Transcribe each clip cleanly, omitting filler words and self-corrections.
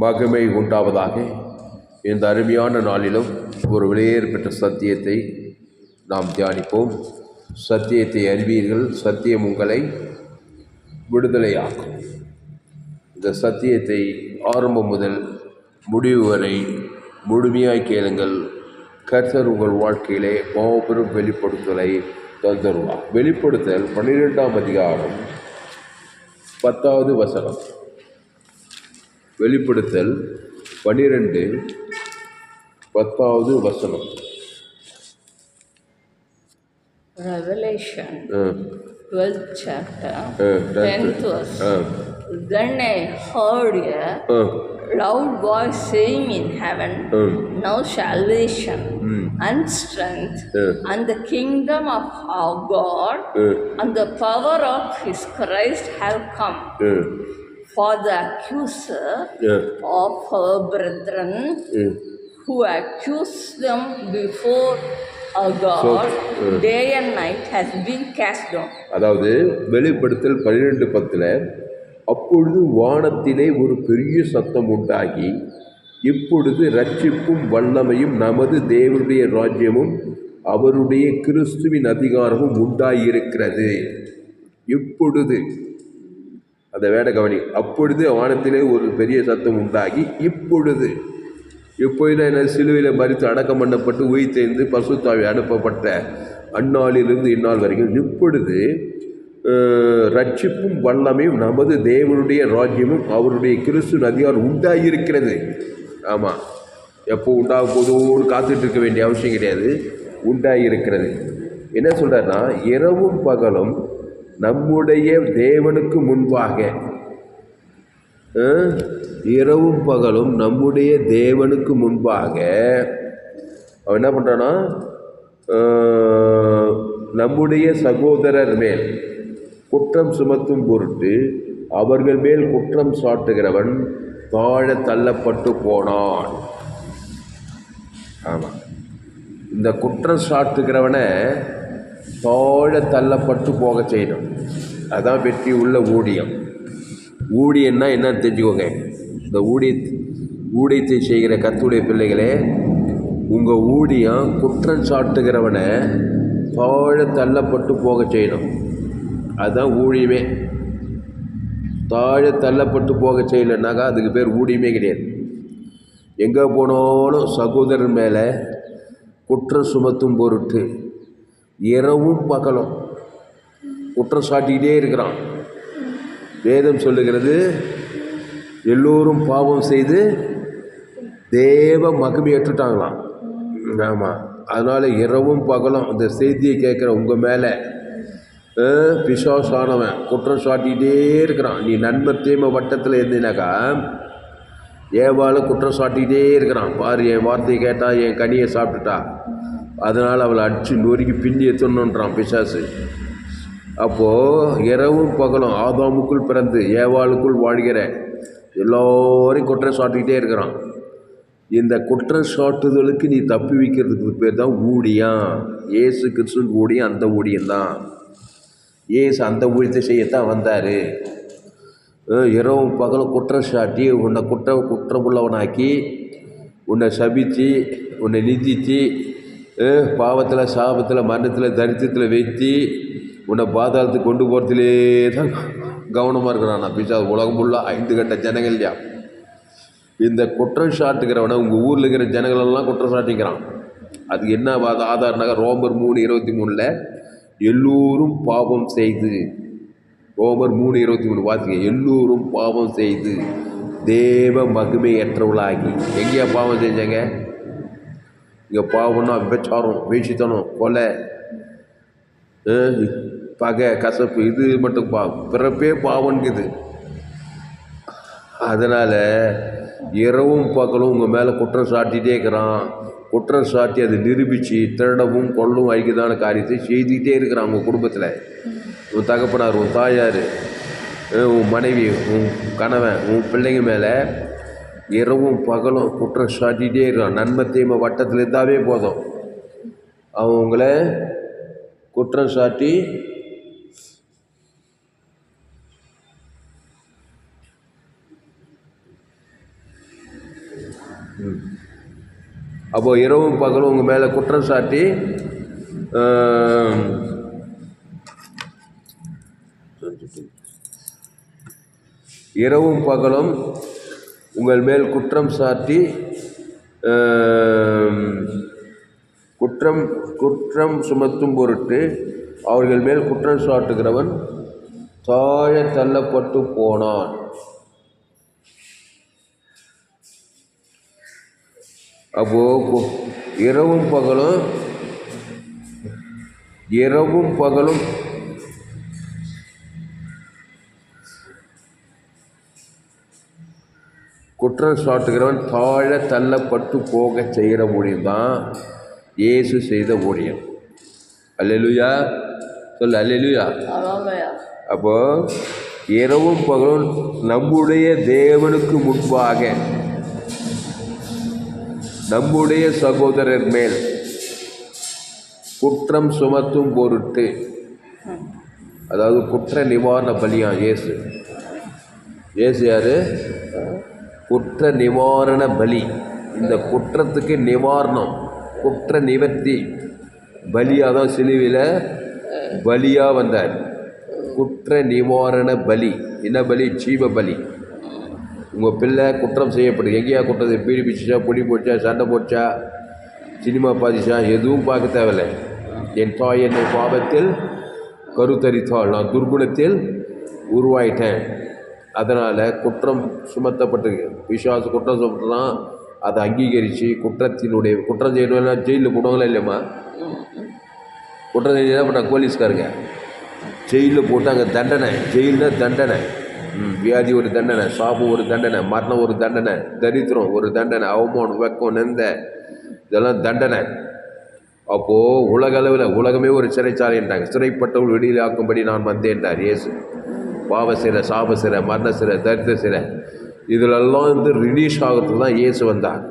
மகிமை உண்டாவதாக. இந்த அருமையான நாளிலும் ஒரு விலையேறு பெற்ற சத்தியத்தை நாம் தியானிப்போம். சத்தியத்தை அறிவீர்கள், சத்தியம் உங்களை விடுதலையாக்கும். இந்த சத்தியத்தை ஆரம்பம் முதல் முடிவு வரை முழுமையாய் கேளுங்கள். கர்த்தர் உங்கள் வாழ்க்கையிலே மாபெரும் வெளிப்படுத்தலை தந்துருவார். வெளிப்படுத்தல் 12ஆம் அதிகாரம் 10வது வசனம். வெளிப்படுத்தல் 12:10வது வசனம். Revelation 12th chapter 10th verse. Then I heard a loud voice saying in heaven, now salvation and strength and the kingdom of our God and the power of his Christ have come. For the accuser of our brethren who accuse them before our God day and night has been cast down. அதாவது வெளிப்படுத்தல் 12:10 அப்பொழுது வானத்திலே ஒரு பெரிய சத்தம் உண்டாகி, இப்பொழுது இரட்சிப்பும் வல்லமையும் நமது தேவனுடைய ராஜ்யமும் அவருடைய கிறிஸ்துவின் அதிகாரமும் உண்டாயிருக்கிறது. இப்பொழுது அந்த வேட கவனி. அப்பொழுது வானத்திலே ஒரு பெரிய சத்தம் உண்டாகி, இப்பொழுது என்ன, சிலுவையில் மரித்து அடக்கம் பண்ணப்பட்டு உயிர்த்தெழுந்து பசுத்தாவி அனுப்பப்பட்ட அந்நாளிலிருந்து இந்நாள் வரைக்கும் இப்பொழுது ரட்சிப்பும் வல்லமையும் நமது தேவனுடைய ராஜ்யமும் அவருடைய கிறிஸ்துவின் அதிகாரம் உண்டாகியிருக்கிறது. ஆமாம், எப்போ உண்டாக போதோடு காத்துட்டு இருக்க வேண்டிய அவசியம் கிடையாது, உண்டாகியிருக்கிறது. என்ன சொல்கிறாருன்னா, இரவும் பகலும் நம்முடைய தேவனுக்கு முன்பாக, இரவும் பகலும் நம்முடைய தேவனுக்கு முன்பாக அவன் என்ன பண்ணுறான்னா, நம்முடைய சகோதரர் மேல் குற்றம் சுமத்தும் பொருட்டு அவர்கள் மேல் குற்றம் சாட்டுகிறவன் தாழ தள்ளப்பட்டு போனான். ஆமாம், இந்த குற்றம் சாட்டுகிறவனை தாழ தள்ளப்பட்டு போக செய்யணும். அதான் வெற்றி உள்ள ஊழியம். ஊழியன்னா என்னன்னு தெரிஞ்சுக்கோங்க. இந்த ஊழியத்தை செய்கிற கர்த்தருடைய பிள்ளைகளே, உங்கள் ஊழியம் குற்றம் சாட்டுகிறவனை தாழ தள்ளப்பட்டு போக செய்யணும். அதுதான் ஊழியமே. தாழ தள்ளப்பட்டு போக செய்யலைன்னாக்கா அதுக்கு பேர் ஊழியமே கிடையாது. எங்கே போனாலும் சகோதரன் மேலே குற்றம் சுமத்தும் பொருட்டு இரவும் பகலும் குற்றம் சாட்டிக்கிட்டே இருக்கிறான். வேதம் சொல்லுகிறது, எல்லோரும் பாவம் செய்து தேவ மகிமையற்றுட்டாங்களாம். ஆமாம், அதனால் இரவும் பகலும் அந்த செய்தியை கேட்குற உங்கள் மேலே பிசாசானவன் குற்றம் சாட்டிகிட்டே இருக்கிறான். நீ நன்மை தீமை வட்டத்தில் இருந்தீனாக்கா ஏவாள் குற்றம் சாட்டிகிட்டே இருக்கிறான். பாரு, என் வார்த்தையை கேட்டால் என் கனியை சாப்பிட்டுட்டா, அதனால் அவளை அடித்து நொறுக்கி பின்னி எத்தணுன்றான் பிசாசு. அப்போது இரவும் பகலும் ஆதாமுக்குள் பிறந்து ஏவாளுக்குள் வாழ்கிற எல்லோரையும் குற்றம் சாட்டிக்கிட்டே இருக்கிறான். இந்த குற்றம் சாட்டுதலுக்கு நீ தப்பி வைக்கிறதுக்கு பேர் தான் ஊழியம். இயேசு கிறிஸ்துவின் ஊழியம் அந்த ஊழியம்தான். இயேசு அந்த ஊழியத்தை செய்யத்தான் வந்தார். இரவும் பகலும் குற்றம் சாட்டி உன்னை குற்றமுள்ளவனாக்கி உன்னை சபித்து உன்னை நிந்தித்து பாவத்தில் சாபத்தில் மரணத்தில் தரித்திரத்தில் வைத்து உன்னை பாதாளத்துக்கு கொண்டு போகிறதுலே தான் கவனமாக இருக்கிறான். நான் பிசா உலகம் ஃபுல்லாக 5 கட்ட ஜனங்கள் இல்லையா. இந்த குற்றம் சாட்டுகிறவனை உங்கள் ஊரில் இருக்கிற ஜனங்களெல்லாம் குற்றம் சாட்டிக்கிறான். அதுக்கு என்ன ஆதாரனாக ரோமர் 3:23 எல்லோரும் பாவம் செய்து, ரோமர் 3:23 வாசிங்க, எல்லோரும் பாவம் செய்து தேவ மகிமையற்றவளாகி. எங்கேயா பாவம் செஞ்சாங்க? இங்கே பாவம்னா விபச்சாரம், வேசித்தனம், கொலை, பகை, கசப்பு, இது மட்டும் பிறப்பே பாவன்குது. அதனால் இரவும் பகலும் உங்கள் மேலே குற்றம் சாட்டிகிட்டே இருக்கிறான். குற்றம் சாட்டி அதை நிரூபித்து திருடவும் கொள்ளவும் அழிக்கதான காரியத்தை செய்துக்கிட்டே இருக்கிறான். உங்கள் குடும்பத்தில் உன் தகப்பனார், உன் தாயார், உன் மனைவி, உன் கணவன், உன் பிள்ளைங்க மேலே இரவும் பகலும் குற்றம் சாட்டிகிட்டே இருக்கான். நன்மை தீமை வட்டத்தில் இருந்தாவே போதும், அவன் உங்களை குற்றம் சாட்டி அப்போது இரவும் பகலும் உங்கள் மேலே குற்றம் சாட்டி இரவும் பகலும் உங்கள் மேல் குற்றம் சாட்டி குற்றம் சுமத்தும் பொருட்டு அவர்கள் மேல் குற்றம் சாட்டுகிறவன் தாழ தள்ளப்பட்டு போனான். அப்போ இரவும் பகலும் குற்றம் சாட்டுகிறவன் தாழ தள்ளப்பட்டு போக செய்கிற ஊழியம் தான் இயேசு செய்த ஊழியம். அல்லேலூயா, சொல்ல அல்லேலூயா. அப்போ இரவும் பகலும் நம்முடைய தேவனுக்கு முன்பாக நம்முடைய சகோதரர் மேல் குற்றம் சுமத்தும் பொருட்டு, அதாவது குற்ற நிவாரண பலியா இயேசு. யாரு? குற்ற நிவாரண பலி. இந்த குற்றத்துக்கு நிவாரணம், குற்ற நிவர்த்தி பலியாக தான் சிலுவையில் பலியாக வந்தார். குற்ற நிவாரண பலி. என்ன பலி? ஜீவ பலி. உங்கள் பிள்ளை குற்றம் செய்யப்படுது, எங்கேயா குற்றத்தை பீடி பிடிச்சா, பொடி போச்சா, சண்டை போச்சா, சினிமா பாதிச்சா, எதுவும் பார்க்க தேவையில்லை. என் தாய் என்னை பாவத்தில் கருத்தரித்தாள், நான் துர்குணத்தில் உருவாயிட்டேன், அதனால் குற்றம் சுமத்தப்பட்டிருக்கு. பிசாசு குற்றம் சுமத்தலாம், அதை அங்கீகரித்து குற்றம் செய்யணும்னா ஜெயிலில் போடுவாங்களா இல்லைம்மா? குற்றம் செஞ்சு என்ன பண்ணாங்க போலீஸ்காரங்க? ஜெயிலில் போட்டு அங்கே தண்டனை. ஜெயிலில் தண்டனை. வியாதி ஒரு தண்டனை, சாபு ஒரு தண்டனை, மரணம் ஒரு தண்டனை, தரித்திரம் ஒரு தண்டனை, அவமானம், வெக்கம், நெந்த, இதெல்லாம் தண்டனை. அப்போது உலகமே ஒரு சிறைச்சாலைன்றாங்க. சிறைப்பட்டவள் வெளியில் ஆக்கும்படி நான் வந்தேன்றார் இயேசு. பாவ சிறை, சாப சிறை, மரண சிறை, தரித்திர சிறை, இதிலெல்லாம் ரிலீஸ் ஆகிறதுக்கு தான் இயேசு வந்தார்,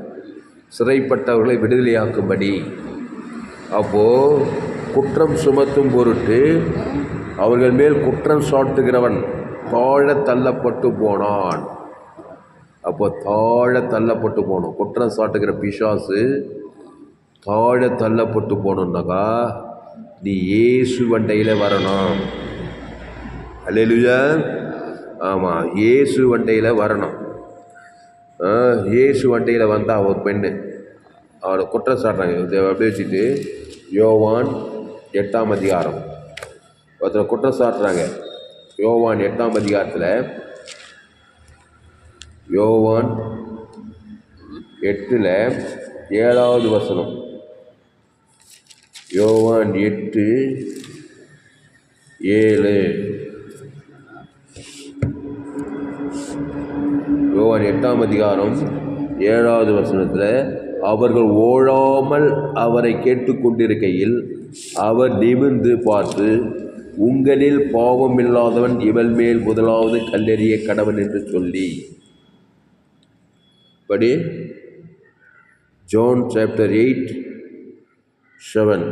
சிறைப்பட்டவர்களை விடுதலையாக்கும்படி. அப்போது குற்றம் சுமத்தும் பொருட்டு அவர்கள் மேல் குற்றம் சாட்டுகிறவன் தாழ தள்ளப்பட்டு போனான். அப்போ தாழ தள்ளப்பட்டு போனோம். குற்றம் சாட்டுகிற பிசாசு தாழ தள்ளப்பட்டு போகணுன்னாக்கா நீ இயேசு வண்டையில் வரணும். அல்லேலூயா. ஆமாம், இயேசு வண்டையில் வரணும். இயேசு வண்டையில் வந்தால் ஒரு பெண்ணு அவரை குற்றம் சாட்டுறாங்க. அப்படியே வச்சுட்டு யோவான் 8ஆம் அதிகாரம் ஒருத்தர் குற்றம் சாட்டுறாங்க. யோவான் 8ஆம் அதிகாரத்தில் யோவான் 8ல் 7வது வசனம். யோவான் 8:7. யோவான் 8ஆம் அதிகாரம் 7வது வசனத்தில், அவர்கள் ஓடாமல் அவரை கேட்டுக்கொண்டிருக்கையில் அவர் நிமிர்ந்து பார்த்து, உங்களில் பாவம் இல்லாதவன் இவள் மேல் முதலாவது கல்லெறிய கடவன் என்று சொல்லி. படி John chapter 8:7.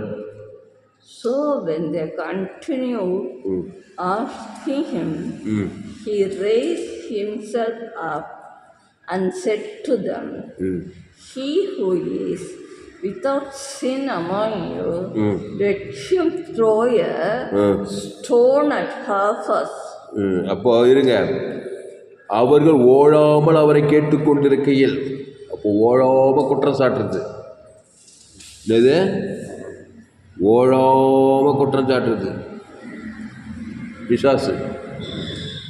So when they continued asking him, he raised himself up and said to them, he who is without sin among you, let him throw a stone at her first. அப்போ இருங்க, அவர்கள் ஓடாமல் அவரை கேட்டுக்கொண்டிருக்கையில். அப்போ ஓடாமல் குற்றம் சாட்டுறது இது, ஓடாமல் குற்றம் சாட்டுறது பிசாசு.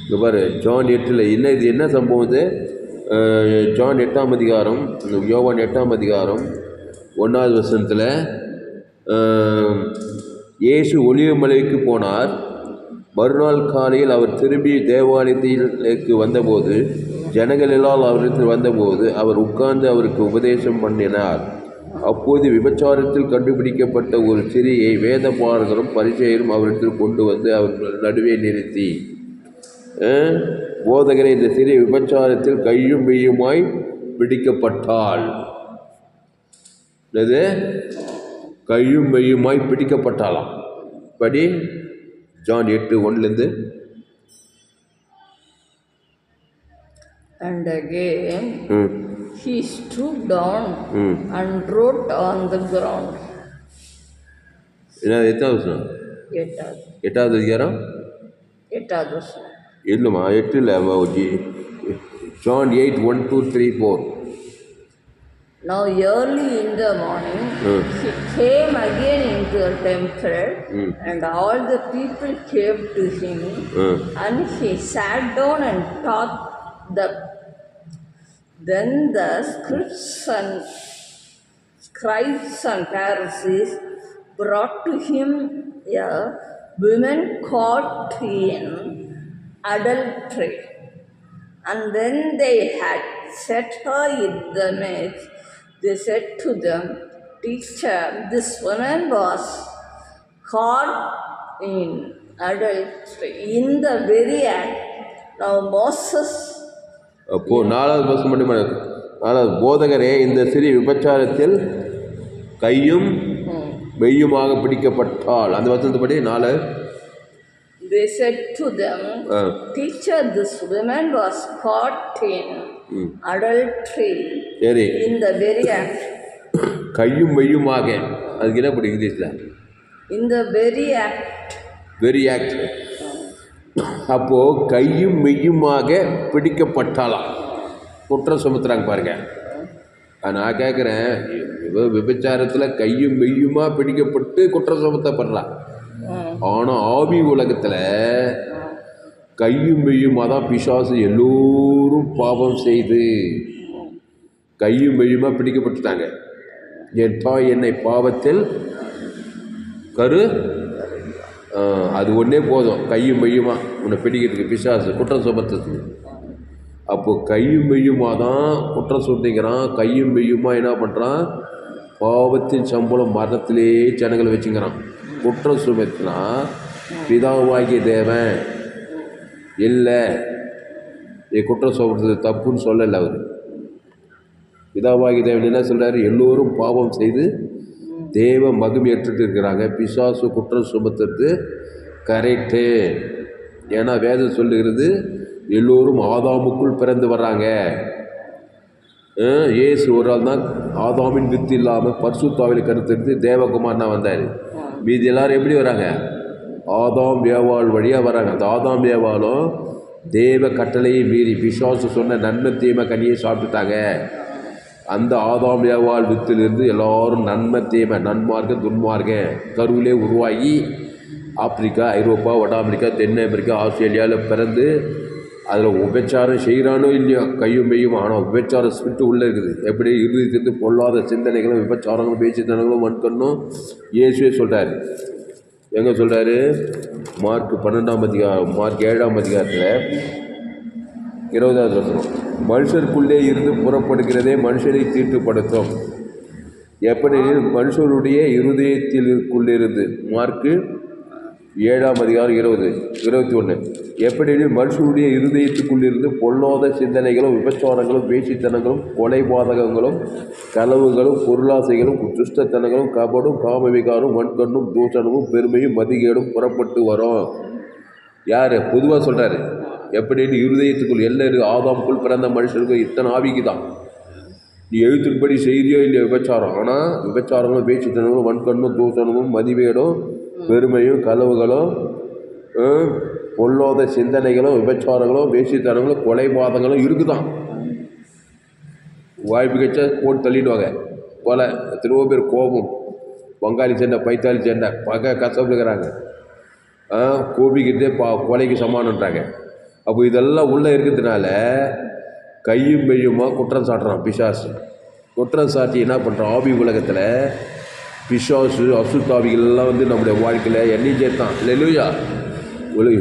இங்கே பாரு, ஜான் 8ல் இது என்ன சம்பவம்? இது ஜான் 8ஆம் அதிகாரம், யோவான் 8ஆம் அதிகாரம் 1வது வசனத்தில், இயேசு ஒலிவமலைக்கு போனார். மறுநாள் காலையில் அவர் திரும்பி தேவாலயத்திற்கு வந்தபோது, ஜனங்கள் எல்லாம் அவரிடத்தில் வந்தபோது அவர் உட்கார்ந்து அவருக்கு உபதேசம் பண்ணினார். அப்போது விபச்சாரத்தில் கண்டுபிடிக்கப்பட்ட ஒரு ஸ்திரியை வேதபாரகரும் பரிசேயரும் அவரிடத்தில் கொண்டு வந்து அவர்கள் நடுவே நிறுத்தி, போதகரை, இந்த ஸ்திரீ விபச்சாரத்தில் கையும் மெய்யுமாய் பிடிக்கப்பட்டாள். கையும் மெய்யுமாய் பிடிக்கப்பட்டாளாம். படி ஜான் 8:1. And again ம் he stooped down ம் and wrote on the ground. என்ன எத்தாவது வசனம்? எட்டாவது எட்டாவது அதிகாரம் எட்டாவது வசனம். இல்லைம்மா 8 இல்லை John 8 1 2 3 4. Now early in the morning he came again into the temple, and all the people came to him, and he sat down and taught them. Then the scribes and Pharisees brought to him a woman caught in adultery. And when they had set her in the midst, they said to them, Teacher, this woman was caught in adultery in the very act. Now Moses. அப்போது 4வது வருஷம் மட்டும் 4வது போதகரே இந்த சிறிய விபச்சாரத்தில் கையும் மெய்யுமாக பிடிக்கப்பட்டால் அந்த வசனத்துப்படி 4. They said to them, Teacher, this woman was caught in adultery in the very act. கையும் மெய்யுமாக அதுக்கு என்ன படி இங்கிலீஷில்? In the very act. Very act. அப்போது கையும் மெய்யுமாக பிடிக்கப்பட்டாலாம் குற்றம் சுமத்துறாங்க பாருங்க. நான் கேட்குறேன், விபச்சாரத்தில் கையும் மெய்யுமா பிடிக்கப்பட்டு குற்றம் சுமத்தப்படலாம். ஆனால் ஆவி உலகத்தில் கையும் மெய்யுமாக தான் பிசாசு எல்லோரும் பாவம் செய்து கையும் மெய்யுமா பிடிக்கப்பட்டுட்டாங்க. என் தாய் என்னை பாவத்தில் அது ஒன்றே போதும், கையும் மெய்யுமா உன்னை பிடிக்கிறதுக்கு பிசாசு குற்றம் சுமத்துறதுக்கு. அப்போது கையும் மெய்யுமா தான் குற்றம் சுமத்திக்கிறான். கையும் மெய்யுமா என்ன பண்ணுறான்? பாவத்தின் சம்பளம் மரணத்திலே ஜனங்களை வச்சுக்கிறான். குற்றம் சுமத்தினா பிதாவாகிய தேவன் இல்லை, குற்றம் சுமத்துறது தப்புன்னு சொல்லலை. அவர் பிதாவாகிய தேவன் என்ன சொல்கிறாரு? எல்லோரும் பாவம் செய்து தேவ மகிமை ஏற்றுட்டு இருக்கிறாங்க. பிசாசு குற்றம் சுமத்துறது கரெக்டு. ஏன்னா வேதம் சொல்லுகிறது எல்லோரும் ஆதாமுக்குள் பிறந்து வர்றாங்க. இயேசு ஒரு ஆள் தான் ஆதாமின் வித்து இல்லாமல் பரிசுத்தாவில் கருத்தெடுத்து தேவகுமாரனா வந்தார். மீதி எல்லாரும் எப்படி வராங்க? ஆதாம் ஏவாள் வழியாக வராங்க. அந்த ஆதாம் ஏவாளும் தேவ கட்டளையை மீறி பிசாசு சொன்ன நன்மை தீமை கனியை சாப்பிட்டுட்டாங்க. அந்த ஆதாம் ஏவாள் வித்திலிருந்து எல்லோரும் நன்மை தீமை நன்மார்க்க துன்மார்க்க கருவிலே உருவாகி ஆப்பிரிக்கா, ஐரோப்பா, வட அமெரிக்கா, தென் அமெரிக்கா, ஆஸ்திரேலியாவில் பிறந்து அதில் உபச்சாரம் செய்கிறானோ இல்லையோ கையும் மெய்யும். ஆனால் உபச்சாரம் ஸ்பிரிட்டு உள்ளே இருக்குது. எப்படி இருதயத்திலிருந்து பொல்லாத சிந்தனைகளும் விபச்சாரங்களும் பேச்சுத்தனங்களும் மண்கண்ணும் இயேசுவே சொல்கிறார். எங்கே சொல்கிறாரு? மார்க் 12ஆம் அதிகாரம், மார்க் 7ஆம் அதிகாரத்தில் 20வது வசனம். மனுஷருக்குள்ளே இருந்து புறப்படுகிறதே மனுஷனை தீட்டுப்படுத்தும். எப்படி? மனுஷருடைய இருதயத்திற்குள்ளிருந்து. மார்க்கு 7ஆம் அதிகாரம் 20, 21. எப்படி? மனுஷனுடைய இருதயத்துக்குள்ளிருந்து பொல்லாத சிந்தனைகளும் விபச்சாரங்களும் பேச்சுத்தனங்களும் கொலைபாதகங்களும் களவுகளும் பொருளாசைகளும் துஷ்டத்தனங்களும் கபடும் காமவிகாரும் வன்கண்ணும் தூஷணமும் பெருமையும் மதிகேடும் புறப்பட்டு வரும். யார்? பொதுவாக சொல்கிறாரு. எப்படின்னு இருதயத்துக்குள் எல்லாம் ஆதாமுக்குள் பிறந்த மனுஷனுக்கு இத்தனை ஆவிக்கு தான். நீ எழுத்தின்படி செய்தியோ இல்லை விபச்சாரம். ஆனால் விபச்சாரங்களும் பேச்சுத்தனங்களும் வன்கண்ணும் தூஷணமும் மதிவேடும் பெருமையும் களவுகளும் பொல்லாத சிந்தனைகளும் விபச்சாரங்களும் பேச்சுத்தனங்களும் கொலைபாதங்களும் இருக்குதான். வாய்ப்பு கச்சா போட்டு தள்ளிடுவாங்க. கொலை, எத்தனையோ பேர் கோபம், பங்காளி சண்டை, பைத்தாளி சண்டை, பகை கசப்புக்கிறாங்க. கோபிக்கிட்டே கொலைக்கு சமானன்றாங்க. அப்போ இதெல்லாம் உள்ளே இருக்கிறதுனால கையும் மெய்யுமா குற்றம் சாட்டுறான் பிசாசு. குற்றம் சாட்டி என்ன பண்ணுறான்? ஆவி உலகத்தில் பிசாசு அசுத்தாவிகள்லாம் வந்து நம்முடைய வாழ்க்கையில் எண்ணெய் சேர்த்தான். இல்லையா?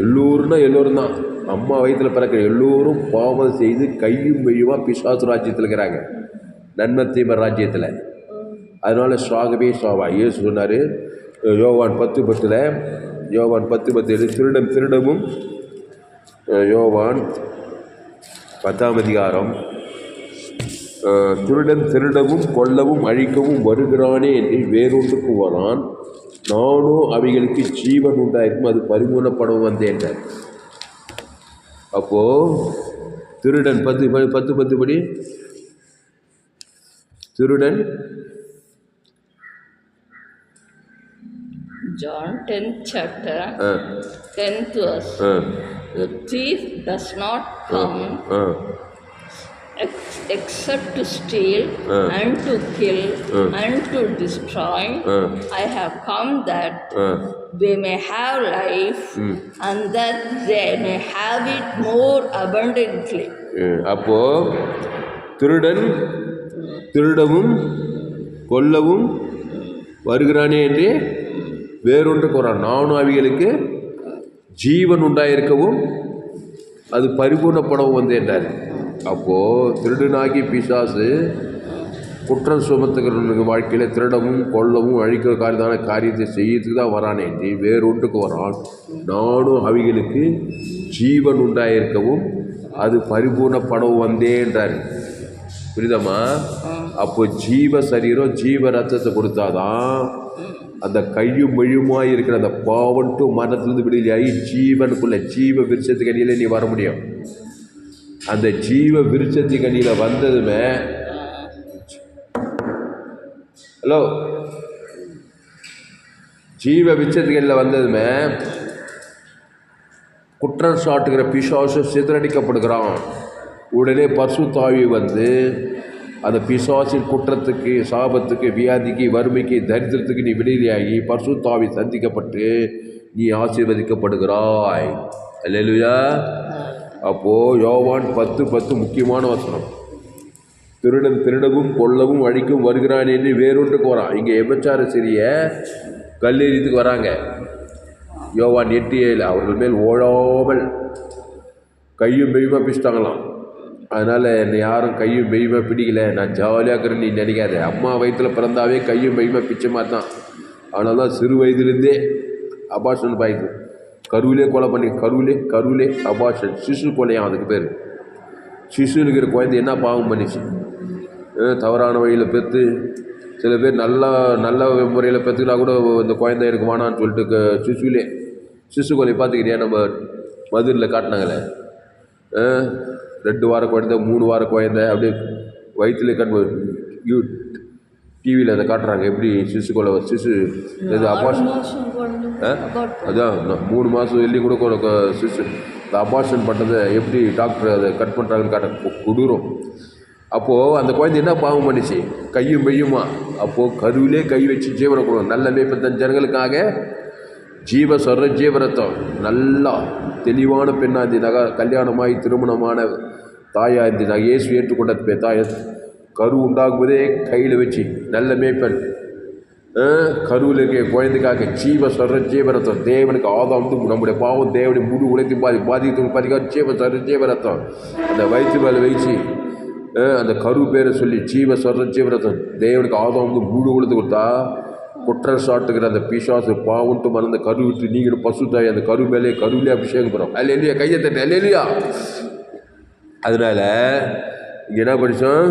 எல்லோரும்னா எல்லோரும் தான். அம்மா வயிற்றில் பிறக்கிற எல்லோரும் பாவம் செய்து கையும் மெய்யுமா பிசாசு ராஜ்யத்தில் இருக்கிறாங்க, நன்மை தீமை ராஜ்யத்தில். அதனால் சாகவே சாவா. இயேசு சொன்னார் யோவான் 10:10, யோவான் 10:10 திருடமும் யோவான் 10ஆம் அதிகாரம், திருடன் திருடவும் கொல்லவும் அழிக்கவும் வருகிறானே என்று வேறொன்றுக்கு வரான், நானோ அவைகளுக்கு ஜீவன் உண்டாயிருக்கும், அது பரிமூலப்படவும் வந்தேன். அப்போது திருடன் 10 படி. திருடன் John 10th chapter, 10th verse. The thief does not come except to steal and to kill and to destroy. I have come that they may have life and that they may have it more abundantly. அப்போ திருடன் திருடவும் கொல்லவும் வருகிறானே என்று வேறொன்று கூறான். நானும் அவைகளுக்கு ஜீவன் உண்டாயிருக்கவும் அது பரிபூர்ணப்படவும் வந்து என்றார். அப்போது திருடனாகி பிசாசு குற்றம் சுமத்துக்கிறவனுக்கு வாழ்க்கையில் திருடவும் கொல்லவும் அழிக்கிற காரியத்தை செய்யறதுக்கு தான் வரானே என்று வேறொன்றுக்கு வரான். நானும் அவைகளுக்கு ஜீவன் உண்டாயிருக்கவும் அது பரிபூர்ணப்படவும் வந்தேன்றார். புரியுதம்மா? அப்போ ஜீவ சரீரம் ஜீவ ரத்தத்தை கொடுத்தாதான் அந்த கையும் மெழுமாய் இருக்கிற அந்த பாவம் டு மரணத்திலிருந்து விடுதலையாகி ஜீவனுக்குள்ள ஜீவ விருட்சத்துக்கு அடியில் நீ வர முடியும். அந்த ஜீவ விருட்சத்துக்கு அடியில் வந்ததுமே ஹலோ ஜீவ விருட்சத்துக்கு அடியில் வந்ததுமே குற்றம் சாட்டுகிற பிசாசு சிதறடிக்கப்படுகிறான். உடனே பரிசுத்த ஆவி வந்து அந்த பிசாசின் குற்றத்துக்கு சாபத்துக்கு வியாதிக்கு வறுமைக்கு தரித்திரத்துக்கு நீ விடுதலையாகி பரிசுத்த ஆவி சந்திக்கப்பட்டு நீ ஆசீர்வதிக்கப்படுகிறாய். அல்லேலூயா. அப்போது யோவான் 10:10 முக்கியமான வசனம். திருடன் திருடவும் கொல்லவும் அழிக்கும் வருகிறான் என்று வேறொன்றுக்கு வரான். இங்கே எபச்சார சிறிய கல்லெறியத்துக்கு வராங்க. யோவான் 8:7 அவர்கள் மேல் ஓடாமல் கையும் மெய்யுமா பிடிச்சிட்டாங்களாம். அதனால் என்னை யாரும் கையும் மெய்யுமா பிடிக்கல, நான் ஜாலியாக இருக்கிறேன்னு நீ நினைக்காத. அம்மா வயிற்றில் பிறந்தாவே கையும் மெய்யுமா பிச்சை மாதிரி தான். அதனால தான் சிறு வயதுலேருந்தே அபார்ஷன் பாய்க்கு கருவிலே கொலை பண்ணி கருவிலே அபார்ஷன் சிசு கொலையாம் அதுக்கு பேர். சிசு இருக்கிற குழந்தை என்ன பாவம் பண்ணிச்சு? தவறான வழியில் பெற்று சில பேர் நல்ல முறையில் பெற்றுக்கிட்டா கூட இந்த குழந்தை எனக்கு வேணான்னு சொல்லிட்டு சிசு கொலை பார்த்துக்கிறியா? நம்ம மதுரில் காட்டினாங்களே 2 வார குழந்தை 3 வார குழந்தை அப்படியே வயிற்றுல டிவியில் அதை காட்டுறாங்க. எப்படி சிசு கொலை இது அபார்ஷன் அதான் 3 மாதம் வெள்ளி கூட சிசு இந்த அபார்ஷன் பண்ணுறதை எப்படி டாக்டர் அதை கட் பண்ணுறாங்கன்னு காட்ட கொடூரம். அப்போது அந்த குழந்தை என்ன பாவம் பண்ணிச்சு? கையும் மெய்யுமா. அப்போது கருவிலே கை வச்சு ஜீவனை கொடுக்கும். நல்ல மேய்ப்பன் ஜனங்களுக்காக ஜீவரத்தம் நல்லா தெளிவான பெண்ணாக இருந்தினாக்கா கல்யாணமாகி திருமணமான தாயாக இருந்தினாங்க இயேசு ஏற்றுக்கொண்ட தாய கரு உண்டாகும்போதே கையில் வச்சு நல்ல மேய்ப்பன் கருவில் இருக்க குழந்தைக்காக ஜீவரத்தம் தேவனுக்கு ஆதாம் நம்முடைய பாவம் தேவனுடைய முழு உழைத்து பாதிக்க ஜீவரத்தம் அந்த வயிற்று மேலே வச்சு அந்த கரு பேரை சொல்லி ஜீவரத்தம் தேவனுக்கு ஆதாம் முழு உழைத்து கொடுத்தா குற்றம் சாட்டுகிற அந்த பிசாசு பாவன்ட்டு மறந்த கரு விட்டு நீங்களும் பசுத்தாய் அந்த கருவிலே அபிஷேகம் பண்ணுறோம். அல்லேலூயா. கையை தட்டு. அல்லேலூயா. அதனால் இங்கே என்ன படித்தோம்?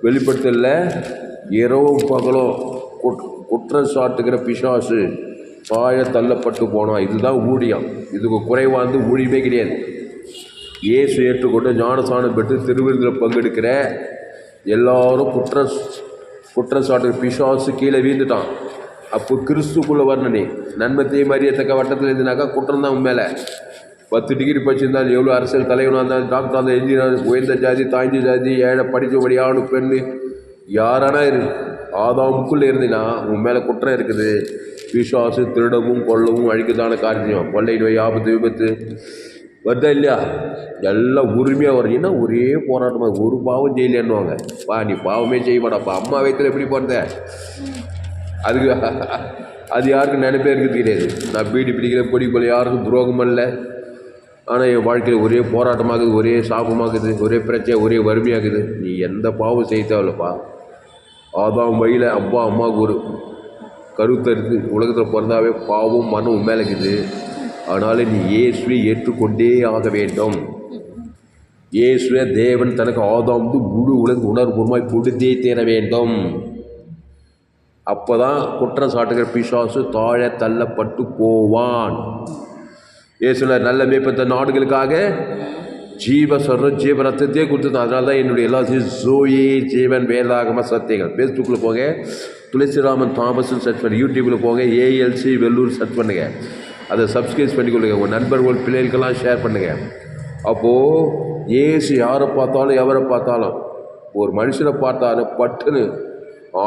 வெளிப்படுத்தல இரவும் பகலும் குற்றம் சாட்டுகிற பிசாசு பாய தள்ளப்பட்டு போனோம். இதுதான் ஊழியம். இதுக்கு குறைவாந்து ஊழியமே கிடையாது. இயேசு ஏற்றுக்கொண்டு ஞானஸ்நானம் பெற்று திருவிருந்தில் பங்கெடுக்கிற எல்லாரும் குற்றம் சாட்டுகிற பிசாசு கீழே வீழ்ந்துட்டான். அப்போ கிறிஸ்துக்குள்ளே வரணும். நன்மை தீமை அறியத்தக்க வட்டத்தில் இருந்துனாக்கா குற்றம் தான் மேலே 10 டிகிரி படிச்சிருந்தாலும் எவ்வளோ அரசியல் தலைவனாக இருந்தாலும் டாக்டராக இருந்தால் இன்ஜினியர் உயர்ந்த ஜாதி தாய்ந்த ஜாதி ஏழை படித்தபடி ஆணு பெண்ணு யாரானா ஆதாமுக்குள்ளே இருந்தீங்கன்னா உன் மேலே குற்றம் இருக்குது. பிசாசு திருடவும் கொல்லவும் அழிக்கதான காரியம். கொள்ளை நோய் ஆபத்து விபத்து வருதா இல்லையா? எல்லாம் உரிமையாக வரீங்கன்னா ஒரே போராட்டமாக ஒரு பாவம் செய்யலன்னுவாங்க. நீ பாவமே செய்ய மாட்டாப்பா. அம்மா வயிற்றில் எப்படி போகிறத அது யாருக்கும் நினைப்பே இருக்கிறது கிடையாது. நான் பீடி பிடிக்கிற பொடி போல யாருக்கும் துரோகம் பண்ணல. ஆனால் என் வாழ்க்கையில் ஒரே போராட்டமாகுது, ஒரே சாபமாகுது, ஒரே பிரச்சனை, ஒரே வறுமையாகுது. நீ எந்த பாவம் செய்ய தேவையில்லப்பா. ஆதாம் வழியில் அப்பா அம்மாவுக்கு ஒரு கருத்தருக்கு உலகத்தில் பிறந்தாவே பாவம் மனம் மேலே இருக்குது. அதனால் நீ இயேசுவை ஏற்றுக்கொண்டே ஆக வேண்டும். இயேசுவே தேவன் தனக்கு ஆதாம் முழு உலக உணர்வுபூர்வமாய் கொடுத்தே தீர வேண்டும். அப்போ தான் குற்றம் சாட்டுகிற பிசாசு தாழ தள்ளப்பட்டு போவான். இயேசுல நல்ல மேய்ப்பன் நாடுகளுக்காக ஜீவ சொல்கிற ஜீவ ரத்தத்தையே கொடுத்துருந்தோம். அதனால தான் என்னுடைய எல்லாத்தையும் ஜோயே ஜீவன் வேதாகம சத்தியங்கள். ஃபேஸ்புக்கில் போங்க, துளசிராமன் தாமஸ்ன்னு சர்ச் பண்ணி, யூடியூப்பில் போங்க, ஏஎல்சி வெள்ளூர் சர்ச் பண்ணுங்கள். அதை சப்ஸ்கிரைப் பண்ணிக்கொள்ளுங்க. உங்கள் நண்பர்கள் பிள்ளைகளுக்கெல்லாம் ஷேர் பண்ணுங்கள். அப்போது ஏசு யாரை பார்த்தாலும் எவரை பார்த்தாலும், ஒரு மனுஷனை பார்த்தாலும் பட்டுன்னு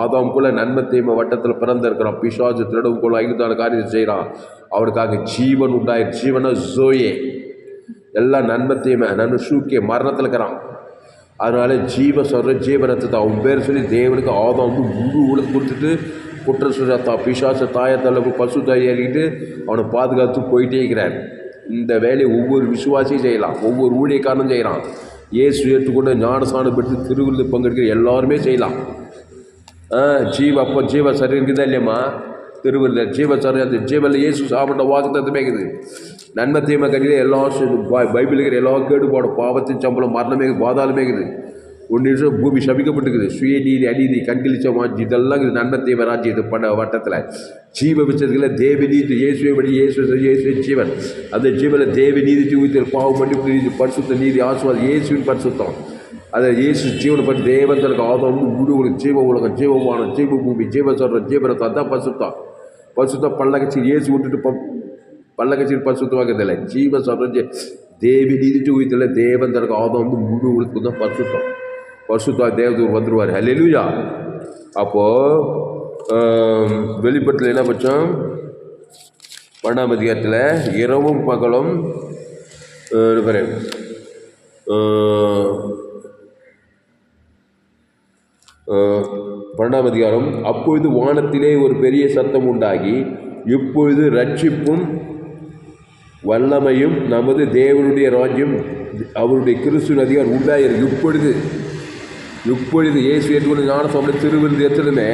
ஆதாம் போல நன்மை தீமை வட்டத்தில் பிறந்திருக்கிறான். பிசாசு திருடவும் போல 5 காரியத்தை செய்கிறான். அவனுக்காக ஜீவன் உண்டாயிரு. ஜீவனை ஜோயே, எல்லாம் நன்மை தீமை நன்மை சூக்கிய மரணத்தில் இருக்கிறான். அதனால ஜீவ சொல்கிற ஜீவனத்தை அவன் பேர் சொல்லி தேவனுக்கு ஆதாம் முழு உலக கொடுத்துட்டு குற்ற சுரத்தா பிசாச தாயத்தளவு பசு தாய் ஏறிக்கிட்டு அவனை பாதுகாத்து போயிட்டே இருக்கிறார். இந்த வேலையை ஒவ்வொரு விசுவாசியும் செய்யலாம், ஒவ்வொரு ஊழியக்காரனும் செய்யலாம். ஏசு ஏற்றுக்கொண்டு ஞானஸ்நானம் பெற்று திருவிருந்து பங்கெடுக்கிற எல்லாருமே செய்யலாம். ஜீவ சரி இருக்குதா இல்லையம்மா? திருவிருந்தர் ஜீவ சரி, அந்த ஜீவனில் இயேசு சாப்பிட்ட வாக்குத்தத்தமே இருக்குது. நன்மை தீமை கட்டிலே எல்லாம் பைபிள் இருக்கிற எல்லா கேடு போட பாவத்தின் சம்பளம் மரணமே பாதாளமே இருக்குது. ஒன்று நிமிஷம் பூமி சபிக்கப்பட்டுக்குது. சுயநீதி அநீதி கண்களிச்ச வாஞ்சி இதெல்லாம் இருக்குது. நன்மை தீமை ராஜ்யத்தை பண்ண வட்டத்தில் ஜீவ விச்சதுல தேவநீதி இயேசுவை படி இயேசு ஜீவன். அந்த ஜீவனில் தேவநீதி ஊற்றி பாவம் பண்ணி நீதி பரிசுத்த நீதி ஆசுவாதம் இயேசுவின் பரிசுத்தம். அதை இயேசு ஜீவனை பற்றி தேவன் தனக்கு ஆதம் முழு ஜீவ உலகம் ஜீவமானம் ஜீவ பூமி ஜீவ சொல்கிற ஜீவனத்தை அதுதான் பரிசுத்தம். பரிசுத்தம் பல்லக்கச்சி இயேசு விட்டுட்டு பல்லக்கச்சின்னு பரிசுத்தமாக்கிறதில்லை. ஜீவ சொல்கிற தேவி நீதிட்டு ஊற்றில தேவன் தனக்கு ஆதம் முழு உலகத்துக்கு தான் பரிசுத்தம். பரிசுத்தா தேவதூர் வந்துடுவார். ஹல்லேலூயா. அப்போது வெளிப்பட்டில் என்ன பட்சம் 12ஆம் அதிகாரத்தில் இரவும் பகலும் 12ஆம் அதிகாரம். அப்பொழுது வானத்திலே ஒரு பெரிய சத்தம் உண்டாகி, இப்பொழுது ரட்சிப்பும் வல்லமையும் நமது தேவனுடைய ராஜ்யம் அவருடைய கிறிஸ்துவின் அதிகாரம் உண்டாயிருக்கு. இப்பொழுது இயேசு ஏற்றுக்கொண்டு ஞானஸ்நானம் திருவிருந்து எத்தலுமே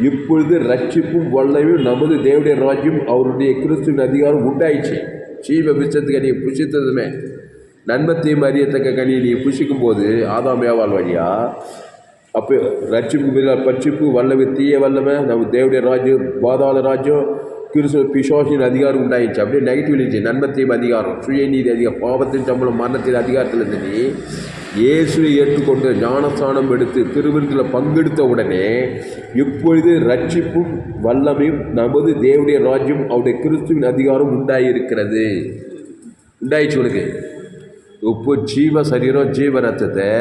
இப்பொழுது ரட்சிப்பும் வல்லமையும் நமது தேவனுடைய ராஜ்யம் அவருடைய கிறிஸ்துவின் அதிகாரம் உண்டாயிடுச்சு. ஜீவ விருட்சத்து கனியை புசித்ததுமே நன்மத்தையும் அறியத்தக்க கனியை நீ புசிக்கும் போது ஆதாம் ஏவாள் வழியா அப்போ ரட்சிப்பு வல்லமை தீய வல்லமை நம்ம தேவனுடைய ராஜ்யம் பாதாள ராஜ்யம் கிறிஸ்துவ பிசாசின் அதிகாரம் உண்டாயிடுச்சு. அப்படியே நெகட்டிவ் இருந்துச்சு. நன்மத்தையும் அதிகாரம் சுயநீதி அதிகாரம் பாவத்தின் சம்பளம் மரணத்தின் அதிகாரத்தில் இருந்து நீ இயேசுவை ஏற்றுக்கொண்டு ஞானஸ்நானம் எடுத்து திருவிருந்தில் பங்கெடுத்த உடனே இப்பொழுது ரட்சிப்பும் வல்லமையும் நமது தேவனுடைய ராஜ்யம் அவருடைய கிறிஸ்துவின் அதிகாரம் உண்டாயிருக்கிறது. உண்டாயிடுச்சு உனக்கு. இப்போ ஜீவ சரீரம் ஜீவ ரத்தத்தை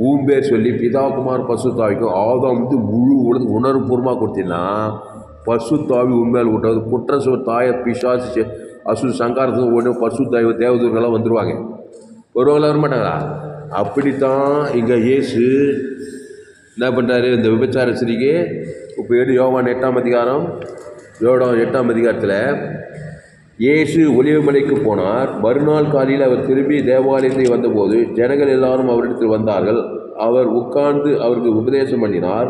ஊம்பேர் சொல்லி பிதாகுமார் பசுத்தாவிக்கும் ஆதாம் முழு உணர்வுபூர்வமாக கொடுத்தீங்கன்னா பசுத்தாவி உண்மையில் விட்டாது குற்ற தாய பிசாசு அசு சங்காரத்துக்கு ஒன்று பசுத்தாவி தேவதூர்கள்லாம் வந்துடுவாங்க. ஒருவங்கள வரமாட்டாங்களா? அப்படித்தான் இங்கே இயேசு என்ன பண்ணுறாரு? இந்த விபச்சார ஸ்திரீக்கு இப்போ யோவான் 8ஆம் அதிகாரம் 8ஆம் அதிகாரத்தில் இயேசு ஒலிவமலைக்கு போனார். மறுநாள் காலையில் அவர் திரும்பி தேவாலயத்தை வந்தபோது ஜனங்கள் எல்லாரும் அவரிடத்தில் வந்தார்கள். அவர் உட்கார்ந்து அவருக்கு உபதேசம் பண்ணினார்.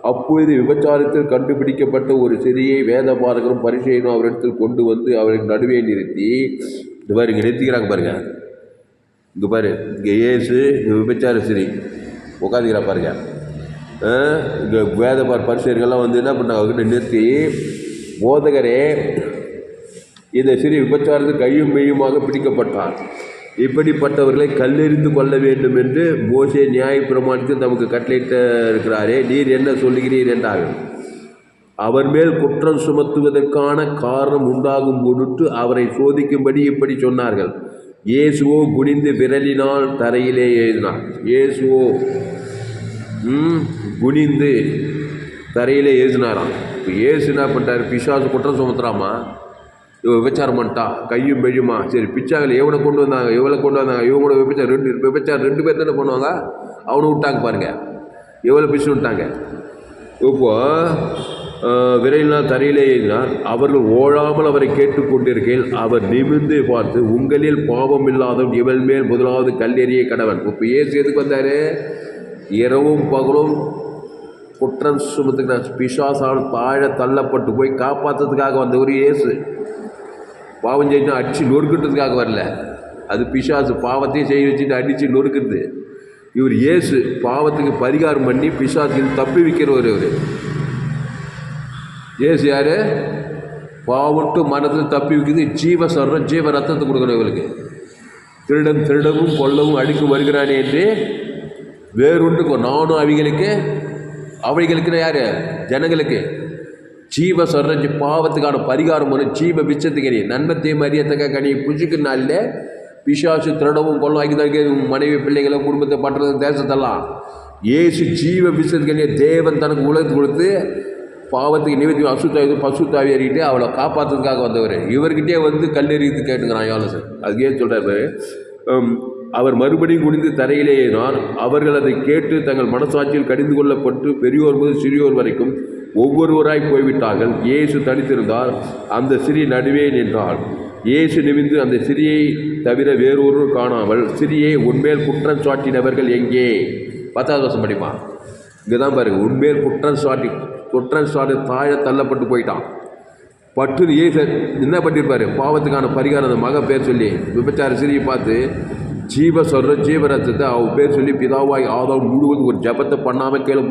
அப்பொழுது விபச்சாரத்தில் கண்டுபிடிக்கப்பட்ட ஒரு சிறியை வேதபாரகரும் பரிசேயனும் அவரிடத்தில் கொண்டு வந்து அவருக்கு நடுவே நிறுத்தி, இந்த மாதிரி இங்கே நிறுத்திக்கிறாங்க பாருங்க. இங்கே பாரு, இங்கே இயேசு விபச்சார சிறி உட்காந்துக்கிறா பாருங்க. இங்கே பரிசேயர்கள்லாம் வந்து என்ன பண்ணாங்க? அவர்கிட்ட நிறுத்தி, போதகரே, இந்த சிறிய விபச்சாரத்தில் கையும் மெய்யுமாக பிடிக்கப்பட்டார். இப்படிப்பட்டவர்களை கல்லெறிந்து கொள்ள வேண்டும் என்று மோசே நியாய பிரமாணத்தில் நமக்கு கட்டளையிட்டு இருக்கிறாரே, நீர் என்ன சொல்லுகிறீர் என்றார்கள். அவர் மேல் குற்றம் சுமத்துவதற்கான காரணம் உண்டாகும் பொருட்டு அவரை சோதிக்கும்படி இப்படி சொன்னார்கள். இயேசுவோ குனிந்து விரலினால் தரையிலே எழுதினார். இயேசுவோ குனிந்து தரையிலே எழுதினாராம். இப்போ இயேசு என்ன பண்ணிட்டார்? பிசாசு குற்றம் சுமத்துறாமா, விபச்சாரம் பண்ணிட்டா கையும் பெய்யுமா, சரி பிச்சாங்கல்ல எவனை கொண்டு வந்தாங்க, இவங்களோட விபச்சாரம் 2 பேர் தானே பண்ணுவாங்க. அவனை விட்டாங்க பாருங்க, எவ்வளோ பிச்சு விட்டாங்க. இப்போ விரையினால் தரையிலே எழுதினார். அவர்கள் ஓழாமல் அவரை கேட்டுக்கொண்டிருக்கையில் அவர் நிமிர்ந்து பார்த்து, உங்களில் பாவம் இல்லாதவன் இவள் மேல் முதலாவது கல்லெறிய கடவன். இப்போ இயேசு எதுக்கு வந்தார்? இரவும் பகலும் குற்றம் சுமத்துக்கு பிசாசால் தாழ தள்ளப்பட்டு போய் காப்பாற்றுறதுக்காக வந்தவர் இயேசு. பாவம் செஞ்சு அடித்து நொறுக்கிட்டதுக்காக வரல. அது பிசாசு பாவத்தையும் செய்ய வச்சுட்டு அடித்து நொறுக்குறது. இவர் இயேசு பாவத்துக்கு பரிகாரம் பண்ணி பிசாசுக்கு தப்பி வைக்கிறவர். இவர் இயேசு யார்? பாவட்டு மனத்தில் தப்பி வைக்கிறது. ஜீவ சொல்கிறோம், ஜீவ ரத்தத்தை கொடுக்கணும் இவருக்கு. திருடன் திருடவும் கொல்லவும் அழிக்க வருகிறானே என்று வேறொன்று நானும் அவைகளுக்கு யார்? ஜனங்களுக்கு ஜீவ சொல்ற பாவத்துக்கான பரிகாரம் ஒன்று ஜீவ விச்சத்துக்கு நன்மத்தையும் அறியத்தக்க கனியை புஷிக்கு நாளில் பிசாசு திருடவும் கொல்லம் ஆக்கி மனைவி பிள்ளைகளை குடும்பத்தை பட்டுறது தேசத்தெல்லாம் ஏசு ஜீவ விச்சத்துக்கு தேவன் தனக்கு உலகத்து கொடுத்து பாவத்துக்கு நிவர்த்தி பசுத்தாவி அறிக்கிட்டு அவளை காப்பாற்றுறதுக்காக வந்தவர். இவர்கிட்டே வந்து கல்லெறித்து கேட்டுங்கிறான் யோனசன். அதுக்கே சொல்கிறார், அவர் மறுபடியும் குனிந்து தரையிலே ஏறினார். அவர்கள் அதை கேட்டு தங்கள் மனசாட்சியில் கடிந்து கொள்ளப்பட்டு பெரியோர் முதல் சிறியோர் வரைக்கும் ஒவ்வொருவராய் போய்விட்டார்கள். இயேசு தனித்திருந்தால் அந்த சிறி நடுவே நின்றாள். இயேசு நிமிந்து அந்த சிறியை தவிர வேறொரு காணாமல், சிறியை உன்மேல் குற்றம் சாட்டினவர்கள் எங்கே? 10வது வருஷம் படிப்பான். இங்கே தான் பாருங்க, உன்மேல் குற்றம் சாட்டி தாழ தள்ளப்பட்டு போயிட்டான். பட்டு ஏசு என்ன பண்ணியிருப்பார்? பாவத்துக்கான பரிகாரம் அந்த மகன் பேர் சொல்லி விபச்சார சிறியை பார்த்து ஜீவ சொல்கிற ஜீவரத்தத்தை அவன் பேர் சொல்லி பிதாவாய் ஆதாம் முழுவதும் ஒரு ஜபத்தை பண்ணாமல் கீழே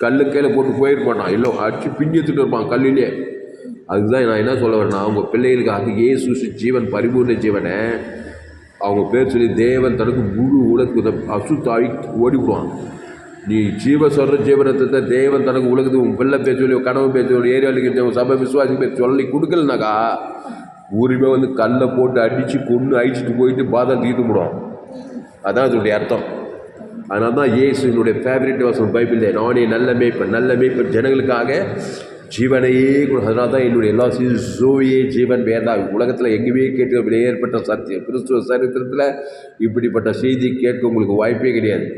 கல்லு கீழே போட்டு போயிருப்பான். இல்லை அடிச்சு பின்னி எடுத்துகிட்டு இருப்பான் கல்லிலே. அதுதான் நான் என்ன சொல்ல வரேன்னா, அவங்க பிள்ளைகளுக்காக இயேசு ஜீவன் பரிபூர்ண ஜீவனை அவங்க பேர் சொல்லி தேவன் தனக்கு முழு உலகத்துக்கு அசுத்தாவி ஓடிவிடுவான். நீ ஜீவ சொல்கிற ஜீவனத்தை தேவன் தனக்கு உலகத்துக்கு உன் பிள்ளை பேர் சொல்லி கனவு பேர் சொல்லி ஏரியாவுக்கு சபை விசுவாசி பேர் சொல்லி கொடுக்கலனாக்கா ஊருமே வந்து கல்லை போட்டு அடித்து கொண்டு அழிச்சிட்டு போயிட்டு பாதம் தீர்த்து விடுவான். அதான் அதனுடைய அர்த்தம். அதனால தான் இயேசு என்னுடைய ஃபேவரட் வசனம் பைபிளில், நானே நல்ல மேய்ப்பன் ஜனங்களுக்காக ஜீவனையே. அதனால தான் என்னுடைய எல்லா ஜோயே ஜீவன் வேதா உலகத்தில் எங்கேயுமே கேட்டு ஏற்பட்ட சத்தியம் கிறிஸ்துவ சரித்திரத்தில் இப்படிப்பட்ட செய்தி கேட்க உங்களுக்கு வாய்ப்பே கிடையாது.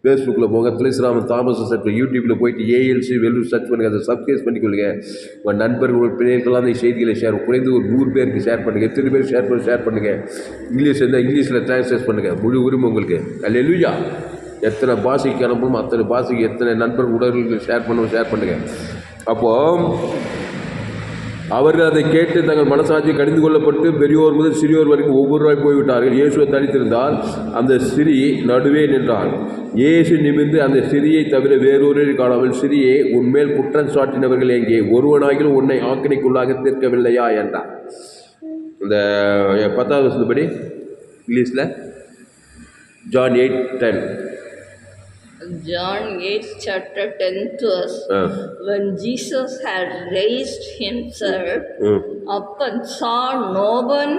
ஃபேஸ்புக்கில் போங்க, துளசிராமன் தாமஸ் சர்ச், யூடியூப்பில் போயிட்டு ஏஎல்சி வெல்லூர் சர்ச் பண்ணுங்கள், அதை சப்ஸ்கிரைப் பண்ணிக்கொள்ளுங்க. உங்கள் நண்பர்கள் பிள்ளைகளுக்கெல்லாம் அந்த செய்திகளை குறைந்து ஒரு 100 பேருக்கு ஷேர் பண்ணுங்கள். எத்தனை பேர் ஷேர் பண்ணுங்கள். இங்கிலீஷ் இருந்தால் இங்கிலீஷில் டிரான்ஸ்லேட் பண்ணுங்கள். முழு உரிமை உங்களுக்கு. அல்லேலூயா. எத்தனை பாஷைக்கு அனுப்பணும் அத்தனை பாஷைக்கு எத்தனை நண்பர்கள் உடல்களுக்கு ஷேர் பண்ணுங்கள். அப்போது அவர்கள் அதை கேட்டு தங்கள் மனசாட்சி கடிந்து கொள்ளப்பட்டு பெரியோர் முதல் சிறியோர் வரைக்கும் ஒவ்வொருவராய் போய்விட்டார்கள். இயேசுவை தனித்திருந்தால் அந்த சிறி நடுவே நின்றாள். இயேசு நிமிர்ந்து அந்த சிறியை தவிர வேறொரு காணாமல், சிறியே உன்மேல் குற்றம் சாட்டினவர்கள் எங்கே? ஒருவனாகிலும் உன்னை ஆக்கினைக்குள்ளாக தீர்க்கவில்லையா என்றார். இந்த 10வது வருஷத்துப்படி இங்கிலீஷில் John 8:10. John 8, chapter 10th verse. When Jesus had raised himself up and saw no one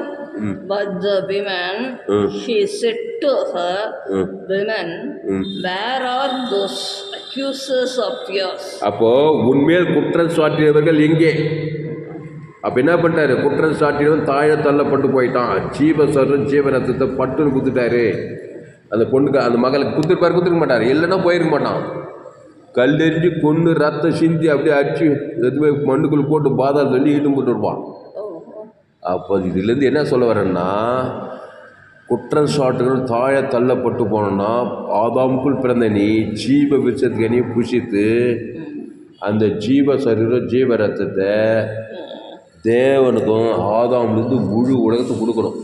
but the women, he said to her, Women, where are those accusers of yours? அப்போ உன்மேல் குற்றம் சாட்டியவர்கள் எங்கே? அப்போ என்ன பண்ணிட்டாரு? குற்றம் சாட்டியவன் தாழ தள்ளப்பட்டு போயிட்டான். ஜீவரத்தத்தை பட்டுன்னு குத்துட்டாரு. அந்த பொண்ணுக்கு அந்த மகளுக்கு குத்துருக்க மாட்டார், இல்லைன்னா போயிருக்க மாட்டான். கல்லெறிஞ்சு கொண்டு ரத்தம் சிந்தி அப்படியே அடிச்சு எதுவுமே மண்ணுக்குள்ளே போட்டு பாதாளம் சொல்லி ஈட்டும் போட்டு இருப்பான். அப்போ இதுலேருந்து என்ன சொல்ல வரேன்னா, குற்றம் சாட்டுகள் தாழ தள்ளப்பட்டு போனோன்னா ஆதாமுக்குள் பிறந்த நீ ஜீவ விருட்சத்துக்கு நீ புஷித்து அந்த ஜீவ சரீரம் ஜீவ ரத்தத்தை தேவனுக்கும் ஆதாம்லேருந்து முழு உலகத்துக்கு கொடுக்கணும்.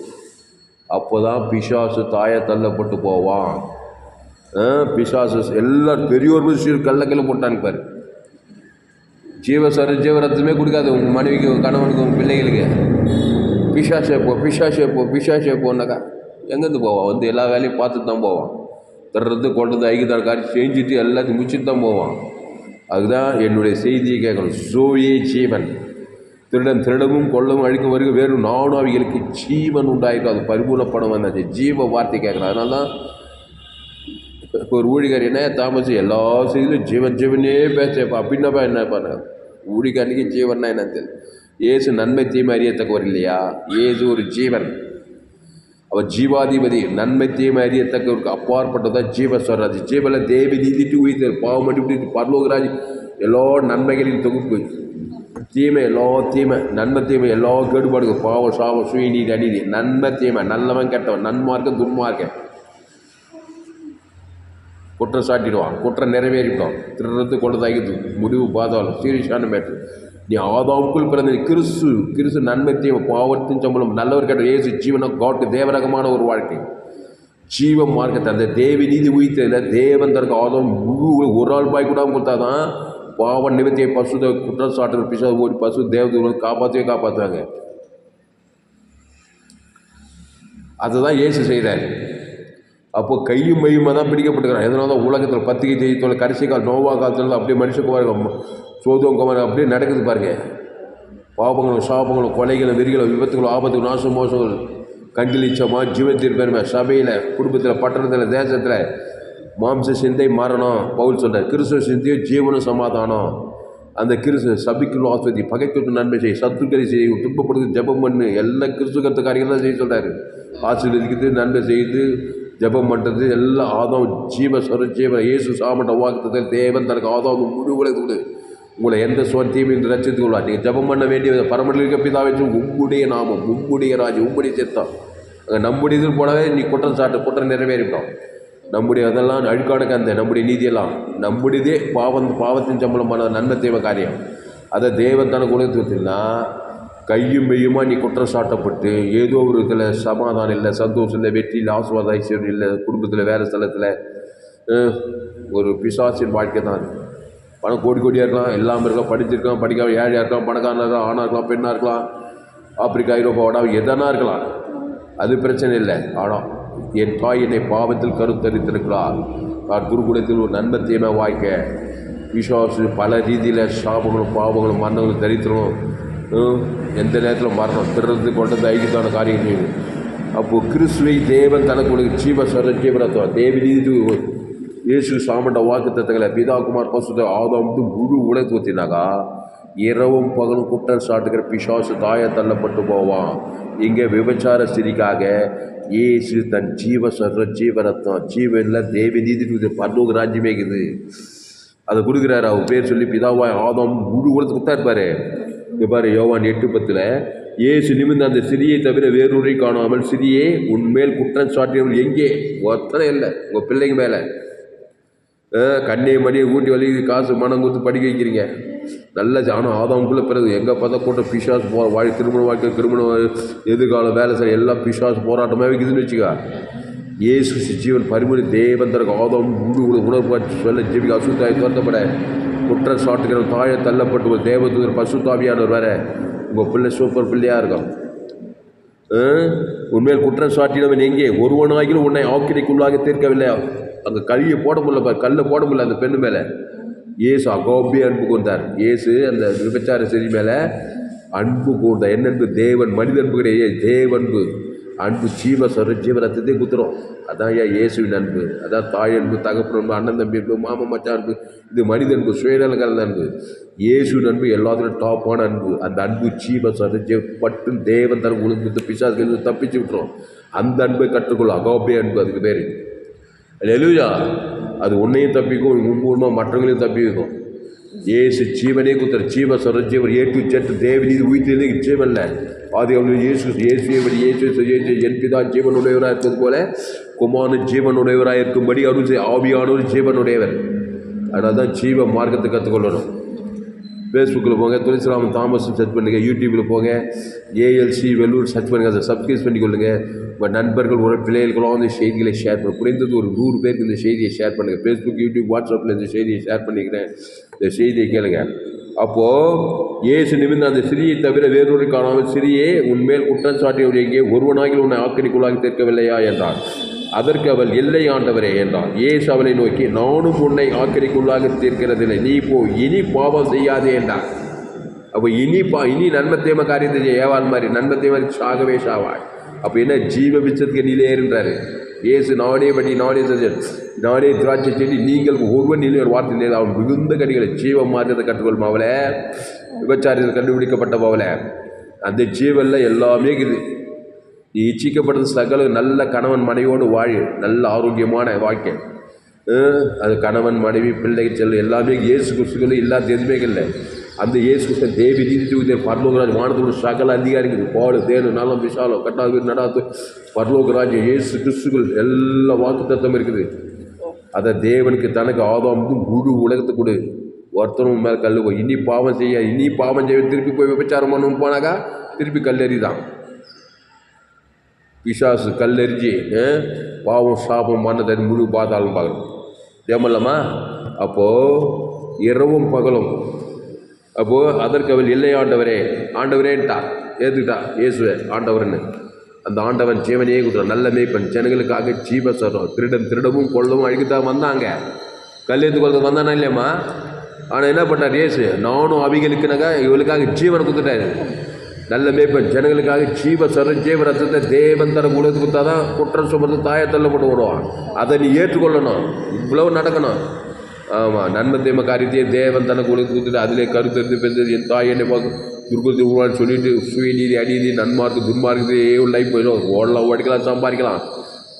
அப்போ தான் பிசாசு தாய தள்ளப்பட்டு போவான். பிசாசு எல்லோரும் பெரியோர் கல்ல போட்டான்னு பாரு. ஜீவரத்தமே கொடுக்காது உங்கள் மனைவிக்கு, உங்கள் கணவனுக்கு, உங்கள் பிள்ளைகளுக்கு. பிசாசே போனாக்கா எங்கேருந்து போவான்? வந்து எல்லா வேலையும் பார்த்துட்டு தான் போவான். தர்றது கொண்டது ஐக்கியத்தான காரியம் செஞ்சுட்டு எல்லாத்தையும் முடிச்சுட்டு தான் போவான். அதுதான் என்னுடைய செய்தியை கேட்கணும். ஜோயே ஜீவன், திருடவும் கொல்லவும் அழிக்க வருக வேறு நானும் அவைகளுக்கு ஜீவன் உண்டாயிருக்கும். அது பரிபூர்ணப்படம் வந்தாச்சு. ஜீவ வார்த்தை கேட்கலாம். அதனால தான் ஒரு ஊழிகர் என்ன தாமஸ் எல்லா செய்திலும் ஜீவனே பேசப்பா அப்படின்னாப்பா என்ன பண்ண ஊழிகர்னிக்கு ஜீவன்னா என்ன தெரியல. ஏசு நன்மை தீமை அறியத்தக்கவர் இல்லையா? ஏசு ஒரு ஜீவன், அவர் ஜீவாதிபதி. நன்மை தீமை அறியத்தக்கவருக்கு அப்பாற்பட்டதான் ஜீவ சொல்றாரு. ஜீவல தேவி நீதிட்டு உயிர் பாவம் அடிப்பட்டு பரலோகராஜ் எல்லா நன்மைகளையும் தொகுப்பு, தீமை எல்லா தீமை, நன்மை தீமை எல்லா கேடுபாடுகள், பாவம் சாவம் சுயநீதி அநீதி, நன்மை தீமை, நல்லவன் கெட்டவன், நன்மார்க்கம் துன்மார்க்கம். குற்றம் சாட்டிடுவான், குற்றம் நிறைவேறிவிடும், திருடுறது கொண்டதாகிது, முடிவு பாதாளம், சீரியஸான மேட்ரு. நீ ஆதாமுக்குள் பிறந்த கிறிஸ்து நன்மை தீமை பாவத்தின் சம்பளம் நல்லவர் கேட்ட ஏசு ஜீவன காட்டு தேவரகமான ஒரு வாழ்க்கை ஜீவ மார்க்கத்தை அந்த தேவி நீதி உயிர்த்த தேவன் தனக்கு ஆதாம் முழு ஒரு ஆள் பாய் கூட கொடுத்தாதான் பாவ நிவர்த்தியை பசுத குற்றம் சாட்டுற பிசாசு ஓடி பசு தேவதூரம் காப்பாற்றவே காப்பாற்றுவாங்க. அதுதான் இயேசு செய்கிறார். அப்போது கையும் மையுமாக தான் பிடிக்கப்பட்டுக்கிறான். எதனால தான் உலகத்தில் பத்திரிகை செய்தித்தோட கடைசி கால் நோவா காலத்தில் அப்படியே மனுஷகுமார் சோதம் குமார் அப்படியே நடக்குது பாருங்கள். பாவங்களும் சாபங்களும் கொலைகளும் வெறிகளும் விபத்துகளும் ஆபத்துகளும் நாச மோசங்கள் கண்டிலிச்சமாக ஜீவத்திற்பெருமை சபையில் குடும்பத்தில் பட்டணத்தில் தேசத்தில் மாம்ச சிந்தை மரணம். பவுல் சொல்கிறார் கிறிஸ்துவ சிந்தையும் ஜீவனும் சமாதானம். அந்த கிறிஸ்து சபிக்குள்ள ஆஸ்வதி பகைக்கு நன்மை செய்ய சத்துக்களை செய்ய துன்பப்படுது ஜபம் பண்ணு எல்லாம் கிறிஸ்து கருத்து காரியங்கள் தான் செய்ய சொல்கிறாரு. ஆசீர்வதிக்கிறது நன்மை செய்து ஜபம் பண்ணுறது எல்லாம் ஆதம் ஜீவ ஜீவ இயேசு சாமட்ட வாக்குத்தத்தில் தேவன் தனக்கு ஆதம் முழு உலகத்துக்கு உங்களை எந்த தீமை என்று ரசித்து கொள்வார். நீங்கள் ஜபம் பண்ண வேண்டிய பரமலிக்க பிதாவை உங்களுடைய நாமம் உங்களுடைய ராஜ்யம் உங்களுடைய சித்தம். அங்கே நம்முடைய இது போலவே நீ குற்றம் நிறைவேறிவிட்டோம். நம்முடைய அதெல்லாம் அழுக்கான கந்த நம்முடைய நீதியெல்லாம் நம்முடையதே பாவத்தின் சம்பளமான நன்மை தேவை காரியம். அதை தேவன் தனக்கு உலகத்துனா கையும் மெய்யுமா நீ குற்றம் சாட்டப்பட்டு ஏதோ ஒரு இதில் சமாதானம் இல்லை, சந்தோஷம் இல்லை, வெற்றி இல்லை, ஆசுவாத ஐஸ்வர்யம் இல்லை, குடும்பத்தில் வேறு ஸ்தலத்தில் ஒரு பிசாசின் வாழ்க்கை தான். பணம் கோடி கோடியாக இருக்கலாம், எல்லாமே இருக்கலாம், படிச்சிருக்கலாம், படிக்காம ஏழையாக இருக்கலாம், பணக்காரனாக இருக்கலாம், ஆணாக இருக்கலாம், பெண்ணாக இருக்கலாம், ஆப்பிரிக்கா ஐரோப்பா வடாவை எதனா இருக்கலாம், அது பிரச்சனை இல்லை. ஆனால் என் தாய் என்னை பாவத்தில் கருத்தரித்திருக்கிறார். நான் குருகுலத்தில் ஒரு நன்மத்தியமாக வாய்க்க விசுவாசம் பல ரீதியில் சாபங்களும் பாவங்களும் மரணங்களும் தரித்திரம் எந்த நேரத்தில் மரணம் திறந்து கொண்டது ஐக்கியத்தான காரியம் செய்யும். அப்போது கிறிஸ்துவை தேவன் தனக்கு ஜீவ ஜீவனத்துவம் தேவநீதி இயேசு சாமண்ட வாக்கு தத்தங்களை பிதாகுமார் பசுத ஆதாம் முழு உலகத்தினாக்கா இரவும் பகலும் குற்றம் சாட்டுகிற பிசாசு தாயை தள்ளப்பட்டு போவான். இங்கே விபச்சார ஸ்திரிக்காக இயேசு தன் ஜீவ ஜீவரத்தம் ஜீவனில் தேவநீதி பரலோக ராஜ்யமே இருக்குது. அதை கொடுக்குறாரு. அவர் பேர் சொல்லி பிதாவாய் ஆதாம் முழு உலகத்துக்கு குத்தா இருப்பார். இங்கே பாரு யோவான் 8:10 இயேசு நிமிர்ந்து அந்த சிறியை தவிர வேறொரு காணாமல் சிறியே உன்மேல் குற்றம் சாட்டியவர்கள் எங்கே ஒத்தனை இல்லை உங்கள் பிள்ளைங்க மேலே கண்ணியை மணியை ஊட்டி வலி காசு மனம் கொடுத்து படிக்க வைக்கிறீங்க நல்ல. ஆனால் ஆதாமுக்குள்ளே பிறகு எங்கே பார்த்தா கூட்டம் பிசாஸ் திருமண வாழ்க்கை திருமணம் எதிர்காலம் வேலை செய்ய எல்லாம் பிசாஸ் போராட்டமாக வைக்குதுன்னு வச்சுக்கா. இயேசு ஜீவன் பரிமணி தேவன் தனக்கு ஆதாம் முழு உணர்வு சொல்ல ஜீவிக்க அசுத்தாய் தோற்றப்பட குற்றம் சாட்டுகிற தாயை தள்ளப்பட்டு ஒரு தேவதூதர் பசுத்தாவியானவர் வேற உங்கள் பிள்ளை சூப்பர் பிள்ளையாக இருக்கும். உண்மையில் குற்றம் சாட்டினவன் எங்கே ஒருவனாகிலும் உன்னை ஆக்கிரைக்குள்ளாக தீர்க்கவில்லை. அங்கே கல்லியை போட முடியல, கல்லை போட முடியல அந்த பெண்ணு மேலே. இயேசு அகோபி அன்பு கொண்டார். இயேசு அந்த விபச்சார செடி மேலே அன்பு கூர்ந்தார். என்ன அன்பு? தேவன் மனித அன்பு கிடையாது, தேவன்பு அன்பு ஜீவரத்தத்தை குத்துறோம். அதான் இயேசுவின் அன்பு. அதான் தாய் அன்பு, தகப்பன் அன்பு, அண்ணன் தம்பி அன்பு, மாமா மச்சான் அன்பு. இது மனித அன்பு, சுயநல கலந்த அன்பு. இயேசுவின் அன்பு எல்லாத்துலையும் டாப்பான அன்பு. அந்த அன்பு பட்டு தேவன் தனக்கு உழுந்து பிசாசுக்கு தப்பிச்சு விட்டுரும். அந்த அன்பை கற்றுக்கொள்ளும். அகோபே அன்பு அதுக்கு பேர். அல்லேலூயா. அது உன்னையும் தப்பிக்கும், மூலமாக மற்றவங்களையும் தப்பி வைக்கும். இயேசு ஜீவனே குத்தர் ஜீவர் ஏற்று தேவநீதி உயிர்த்தது ஜீவன்ல ஆதி அவர்கள் இயேசு என் பிதா ஜீவனுடையவராக இருப்பது போல குமாரன் ஜீவனுடையவராக இருக்கும்படி அருள் ஆவியானவர் ஜீவனுடையவர். அதனால தான் ஜீவ மார்க்கத்தை கற்றுக்கொள்ளணும். ஃபேஸ்புக்கில் போங்க, துளசிராமன் தாமஸ் சர்ச் பண்ணுங்கள், யூடியூப்பில் போங்க, ஏஎல்சி வெள்ளூர் சர்ச் பண்ணுங்கள், அதை சப்ஸ்கிரைப் பண்ணிக்கொள்ளுங்கள். உங்கள் நண்பர்கள் ஒரு பிள்ளைகளுக்கெல்லாம் வந்து செய்திகளை ஷேர் பண்ண குறைந்தது ஒரு 100 பேருக்கு இந்த செய்தியை ஷேர் பண்ணுங்கள். ஃபேஸ்புக், யூடியூப், வாட்ஸ்அப்பில் இந்த செய்தியை ஷேர் பண்ணிக்கிறேன். இந்த செய்தியை கேளுங்க. அப்போது இயேசு நிமிர்ந்து அந்த சிறியை தவிர வேறொரு காணாமல் சிறியே உன்மேல் குற்றம் சாட்டியவர் எங்கே ஒருவனாகில் உன்னை ஆக்கிரிக்குள்ளாகி தீர்க்கவில்லையா என்றார். அதற்கு அவள் இல்லை ஆண்டவரே என்றார். இயேசு அவளை நோக்கி நானும் உன்னை ஆக்கிரிக்குள்ளாக தீர்க்கிறதில்லை, நீ போ, இனி பாவம் செய்யாதே என்றார். அப்போ இனி நன்மத்தேம காரியத்தை செய்ய ஏவாள் மாதிரி நன்மத்தேம சாகவே சாவாய். அப்போ என்ன ஜீவ பிச்சத்துக்கு நிலையேன்றாரு இயேசு. நானே திராட்சை செடி நீங்கள் ஒருவன் நிலை ஒரு வார்த்தை நிலை அவன் மிகுந்த கனிகளை ஜீவ மாற்றத்தை கற்றுக்கொள்ளும். அவளை விபச்சாரத்தில் கண்டுபிடிக்கப்பட்ட அவளை அந்த ஜீவனில் எல்லாமே இருக்குது. நீ இச்சிக்கப்பட்டது சகல நல்ல கணவன் மனைவியோடு வாழு, நல்ல ஆரோக்கியமான வாழ்க்கை. அது கணவன் மனைவி பிள்ளை செல்ல எல்லாமே இயேசு கிறிஸ்துக்கள் எல்லா எதுவுமே. அந்த இயேசு கிறிஸ்து தேவி நீதி பரலோகராஜ் வானத்தோட சகல அதிகாரிகள் பாடு தேனு நலம் விசாலம் கட்டாது நடாத்து பரலோகராஜ் இயேசு கிறிஸ்துக்கள் எல்லா வாக்கு தத்துவம் இருக்குது. அதை தேவனுக்கு தனக்கு ஆதாம் முழு உலகத்தை கொடு. ஒருத்தரும் மேலே கல் போய் இனி பாவம் செய்ய திருப்பி போய் விபச்சாரம் பண்ணணும் போனாக்கா திருப்பி கல்லெறிதான். பிசாசு கல்லெறிஞ்சி பாவம் சாபம் மன்னதை முழு பாதாளம் பார்க்கணும் ஏமல்லம்மா. அப்போது இரவும் பகலும். அப்போது அதற்கு அவள் இல்லை ஆண்டவரேன்ட்டா ஏற்றுக்கிட்டா இயேசுவே ஆண்டவர்னு. அந்த ஆண்டவன் ஜீவனையே கொடுக்குறான். நல்ல மேய்ப்பன் ஜனங்களுக்காக ஜீவ சொல்கிறோம். திருடவும் கொள்ளவும் அழிக்கத்தான் வந்தாங்க, கல்யாணத்து கொள்றது வந்தானா இல்லையம்மா? ஆனால் என்ன பண்ணார் இயேசு? நானும் அவிகளுக்குனாக்கா இவளுக்காக ஜீவனை கொடுத்துட்டாரு. நல்ல மேய்ப்பன் ஜனங்களுக்காக ஜீவ சொல்கிறோம். ஜீவ ரத்தத்தை தேவன் தர உலகத்துக்கு கொடுத்தா தான் குற்றம் சுமந்து தாயை தள்ளப்பட்டு விடுவான். அதை நீ ஏற்றுக்கொள்ளணும், இவ்வளவு நடக்கணும். ஆமாம், நன்மை தீமை காரியத்தையும் தேவன் தனக்கு உலகத்துக்கு கொடுத்துட்டு அதிலே கருத்தெடுத்து பேசுறது என் தாய் என்னை துர்கத்தை உருவான்னு சொல்லிட்டு சுயநீதி அநீதி நன்மார்க்கு துன்மார்க்கத்தையே லைஃப் போயிடும். ஓடலாம், ஓடிக்கலாம், சம்பாதிக்கலாம்.